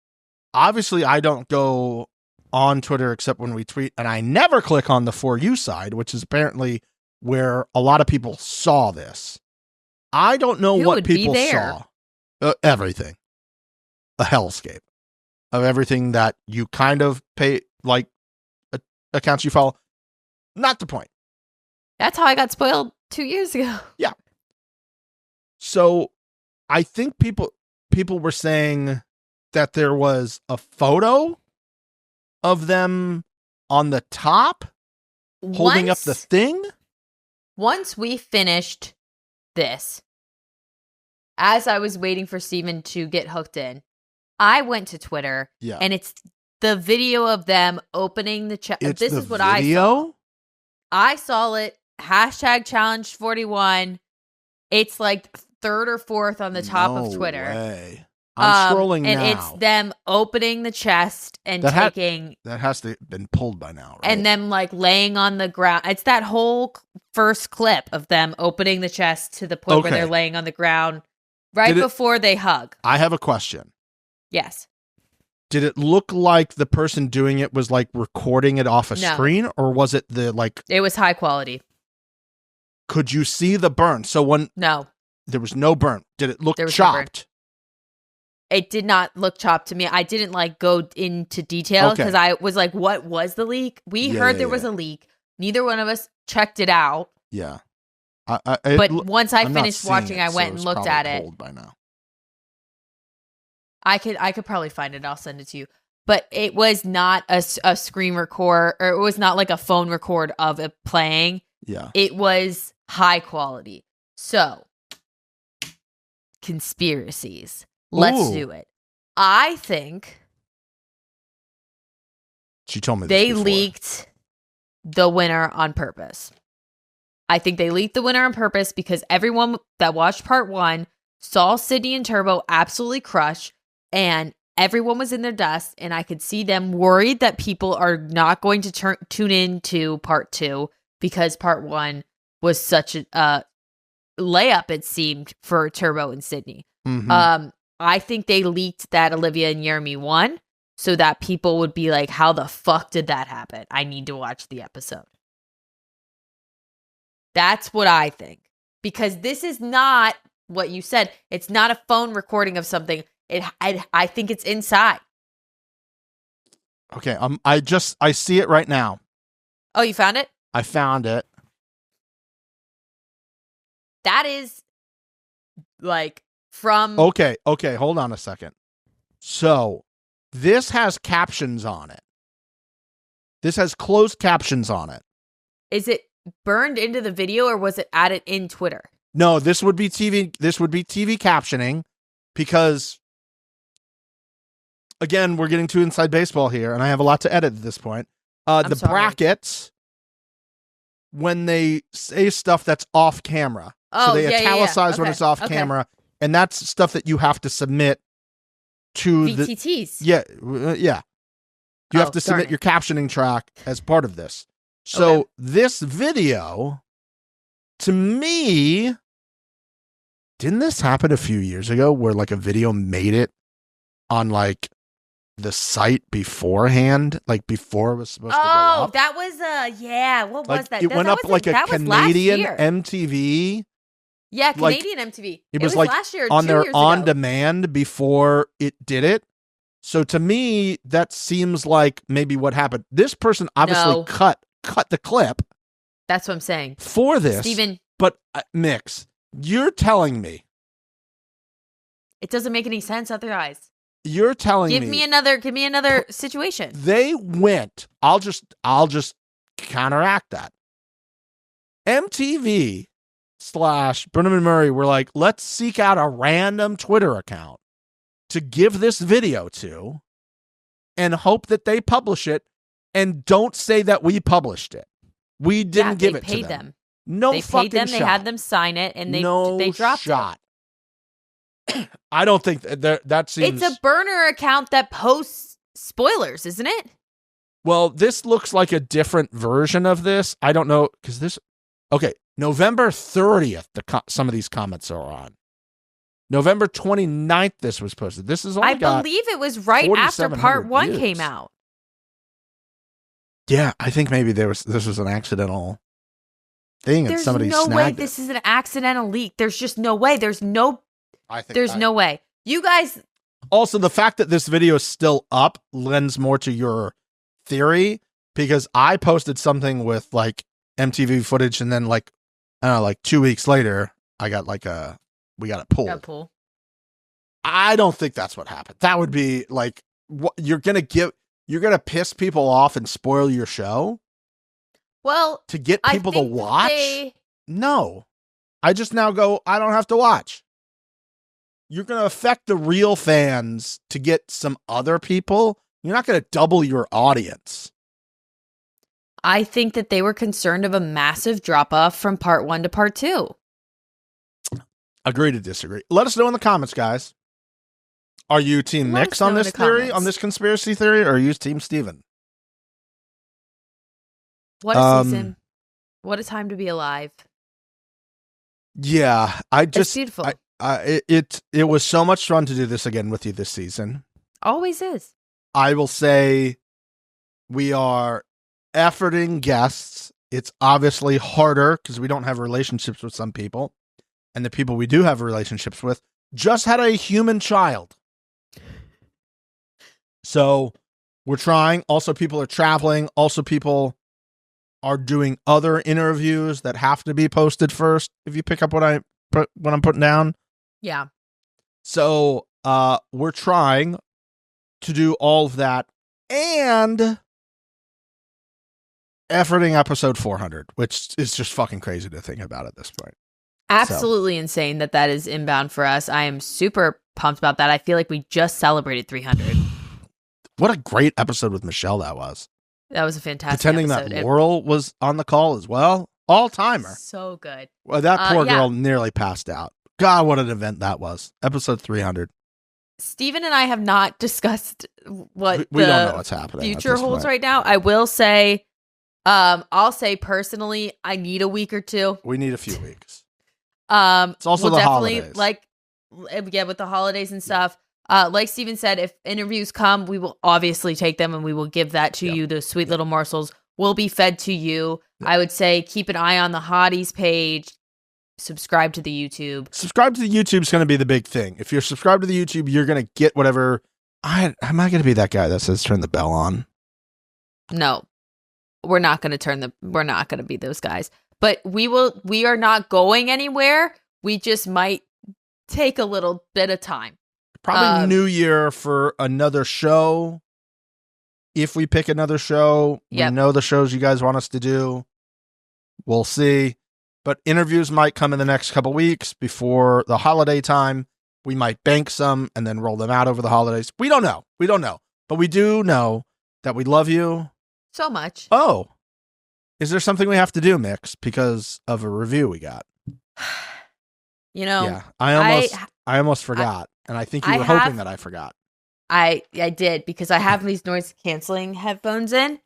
obviously I don't go on Twitter except when we tweet, and I never click on the For You side, which is apparently where a lot of people saw this. I don't know what people saw. Everything. A hellscape of everything that you kind of pay, like accounts you follow. Not the point. That's how I got spoiled 2 years ago. Yeah. So I think people were saying that there was a photo of them on the top holding up the thing. Once we finished this, as I was waiting for Steven to get hooked in, I went to Twitter and it's the video of them opening the chest. This is what I saw. I saw it. Hashtag Challenge 41. It's like third or fourth on the top of Twitter. Way. I'm scrolling and now. it's them opening the chest and taking... that has to have been pulled by now, right? And them like laying on the ground. It's that whole first clip of them opening the chest to the point where they're laying on the ground before they hug. I have a question. Yes. Did it look like the person doing it was like recording it off a screen, or was it the like... It was high quality. Could you see the burn? So when No, there was no burn, did it look There was no burn. chopped? it did not look chopped to me. I didn't like go into detail because I was like, what was the leak? We heard there was a leak. Neither one of us checked it out. Yeah. But once I I'm not finished seeing watching, it, I so went it's and looked probably at it. cold by now. I could probably find it. I'll send it to you. But it was not a screen record, or it was not like a phone record of it playing. Yeah. It was high quality. So, conspiracies. Let's Ooh. do it. I think She told me this they before. leaked the winner on purpose. I think they leaked the winner on purpose because everyone that watched part 1 saw Sydney and Turbo absolutely crush, and everyone was in their dust, and I could see them worried that people are not going to tune in to part 2 because part 1 was such a layup, it seemed, for Turbo and Sydney. Mm-hmm. I think they leaked that Olivia and Jeremy won so that people would be like, how the fuck did that happen? I need to watch the episode. That's what I think. Because this is not what you said. It's not a phone recording of something. I think it's inside. Okay. I see it right now. Oh, you found it? I found it. That is like from... Okay. Hold on a second. So this has captions on it. This has closed captions on it. Is it burned into the video or was it added in Twitter? No, this would be TV. This would be TV captioning because, again, we're getting too inside baseball here, and I have a lot to edit at this point. The sorry. brackets, when they say stuff that's off camera, so Oh, they yeah, italicize when Okay, it's off okay. camera, and that's stuff that you have to submit to VTTs. yeah. You have Oh, to darn submit it. your captioning track as part of this. So Okay. this video, to me, didn't this happen a few years ago where like a video made it on like the site beforehand, like before it was supposed to go Oh, up? that was yeah. What Like was that? it That went was up like a that was last Canadian year. MTV. Yeah, like, Canadian MTV. It was was like last year, on 2 their years on ago. demand before it did it. So to me, that seems like maybe what happened. This person obviously No. cut the clip That's what I'm saying. for this. Steven, But Mix, you're telling me. it doesn't make any sense otherwise. You're telling Give me another situation. They went. I'll just counteract that. MTV / Burnham and Murray were like, let's seek out a random Twitter account to give this video to and hope that they publish it and don't say that we published it. We didn't give it to them. They paid them. No They fucking paid them. shot. They had them sign it, and they no dropped shot. I don't think that it. seems... It's a burner account that posts spoilers, isn't it? Well, this looks like a different version of this. I don't know, because this... Okay, November 30th, some of these comments are on. November 29th, this was posted. This is only I believe it was right after 4,700 part 1 views. came out. Yeah, I think maybe this was an accidental thing, and There's somebody no way snagged this it. is an accidental leak. There's just no way. There's no way. You guys, Also, the fact that this video is still up lends more to your theory, because I posted something with like MTV footage, and then like, I don't know, like 2 weeks later, we got it pulled. got pull. I don't think that's what happened. That would be like, what you're gonna piss people off and spoil your show Well, to get I people to think watch. No, I just now go, I don't have to watch. You're going to affect the real fans to get some other people. You're not going to double your audience. I think that they were concerned of a massive drop off from part 1 to part 2. Agree to disagree. Let us know in the comments, guys. Are you team Let Mix us know on in this the theory, comments. on this conspiracy theory, or are you team Steven? What a season. What a time to be alive. Yeah, It's beautiful. It was so much fun to do this again with you this season. Always is. I will say we are efforting guests It's obviously harder because we don't have relationships with some people. And the people we do have relationships with just had a human child. So we're trying. Also, people are traveling. Also, people are doing other interviews that have to be posted first. If you pick up what I'm putting down. Yeah. So we're trying to do all of that and efforting episode 400, which is just fucking crazy to think about at this point. Absolutely insane that is inbound for us. I am super pumped about that. I feel like we just celebrated 300. What a great episode with Michelle that was. That was a fantastic Pretending episode. that Laurel was on the call as well. All-timer. So good. Well, that poor girl nearly passed out. God, what an event that was. Episode 300. Steven and I have not discussed what we don't know what's happening future holds right now. I will say, I'll say personally, I need a week or two. We need a few weeks. It's also the holidays. With the holidays and stuff. Like Steven said, if interviews come, we will obviously take them and we will give that to you. Those sweet little morsels will be fed to you. I would say keep an eye on the Hotties page. Subscribe to the YouTube. Subscribe to the YouTube is going to be the big thing. If you're subscribed to the YouTube, you're going to get whatever. Am I going to be that guy that says turn the bell on? No, we're not going to we're not going to be those guys. But we are not going anywhere. We just might take a little bit of time. Probably New Year for another show. If we pick another show, we know the shows you guys want us to do. We'll see. But interviews might come in the next couple weeks before the holiday time. We might bank some and then roll them out over the holidays. We don't know. But we do know that we love you. So much. Oh. Is there something we have to do, Mix, because of a review we got? Yeah. I almost forgot. And I think you were hoping that I forgot. I did, because I have these noise canceling headphones in,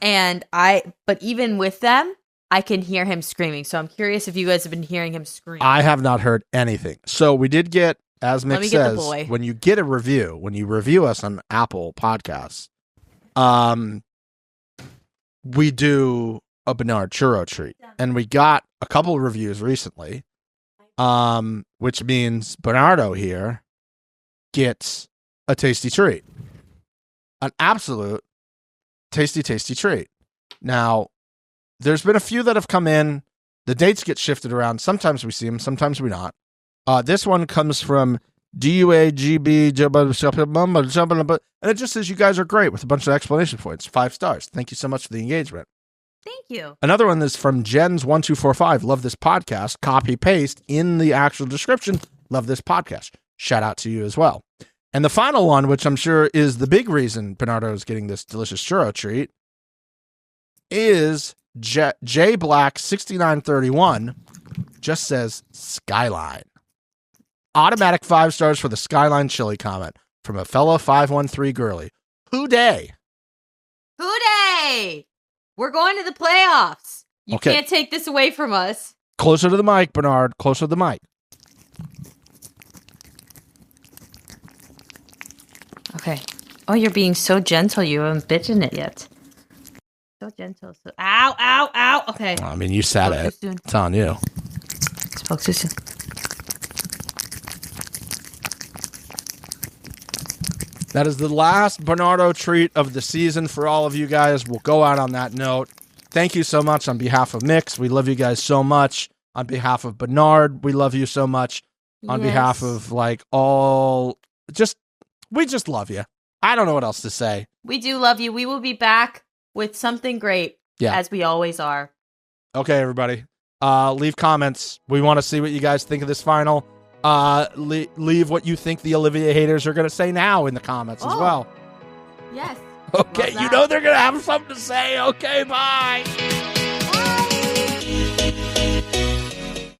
but even with them, I can hear him screaming. So I'm curious if you guys have been hearing him scream. I have not heard anything. So we did get, as Mick says, when you get a review, when you review us on Apple Podcasts, we do a Bernard churro treat. And we got a couple of reviews recently, which means Bernardo here gets a tasty treat. An absolute tasty treat. Now, there's been a few that have come in. The dates get shifted around. Sometimes we see them, sometimes we not. This one comes from DUAGB, and it just says you guys are great with a bunch of exclamation points. 5 stars. Thank you so much for the engagement. Thank you. Another one is from Jens1245. Love this podcast. Copy paste in the actual description. Love this podcast. Shout out to you as well. And the final one, which I'm sure is the big reason Bernardo is getting this delicious churro treat, is J Black 6931. Just says Skyline. Automatic 5 stars for the Skyline chili comment from a fellow 513 girly. Who day? We're going to the playoffs. You can't take this away from us. Closer to the mic, Bernard. Closer to the mic. Okay. Oh, you're being so gentle. You haven't bitten it yet. So gentle. So ow. Okay. I mean, you said it. It's on you. Spoke too soon. That is the last Bernardo treat of the season for all of you guys. We'll go out on that note. Thank you so much on behalf of Mix. We love you guys so much. On behalf of Bernard, we love you so much. On behalf of we just love you. I don't know what else to say. We do love you. We will be back with something great, as we always are. Okay, everybody. Leave comments. We want to see what you guys think of this final. Leave what you think the Olivia haters are going to say now in the comments as well. Yes. Okay, you know they're going to have something to say. Okay, bye.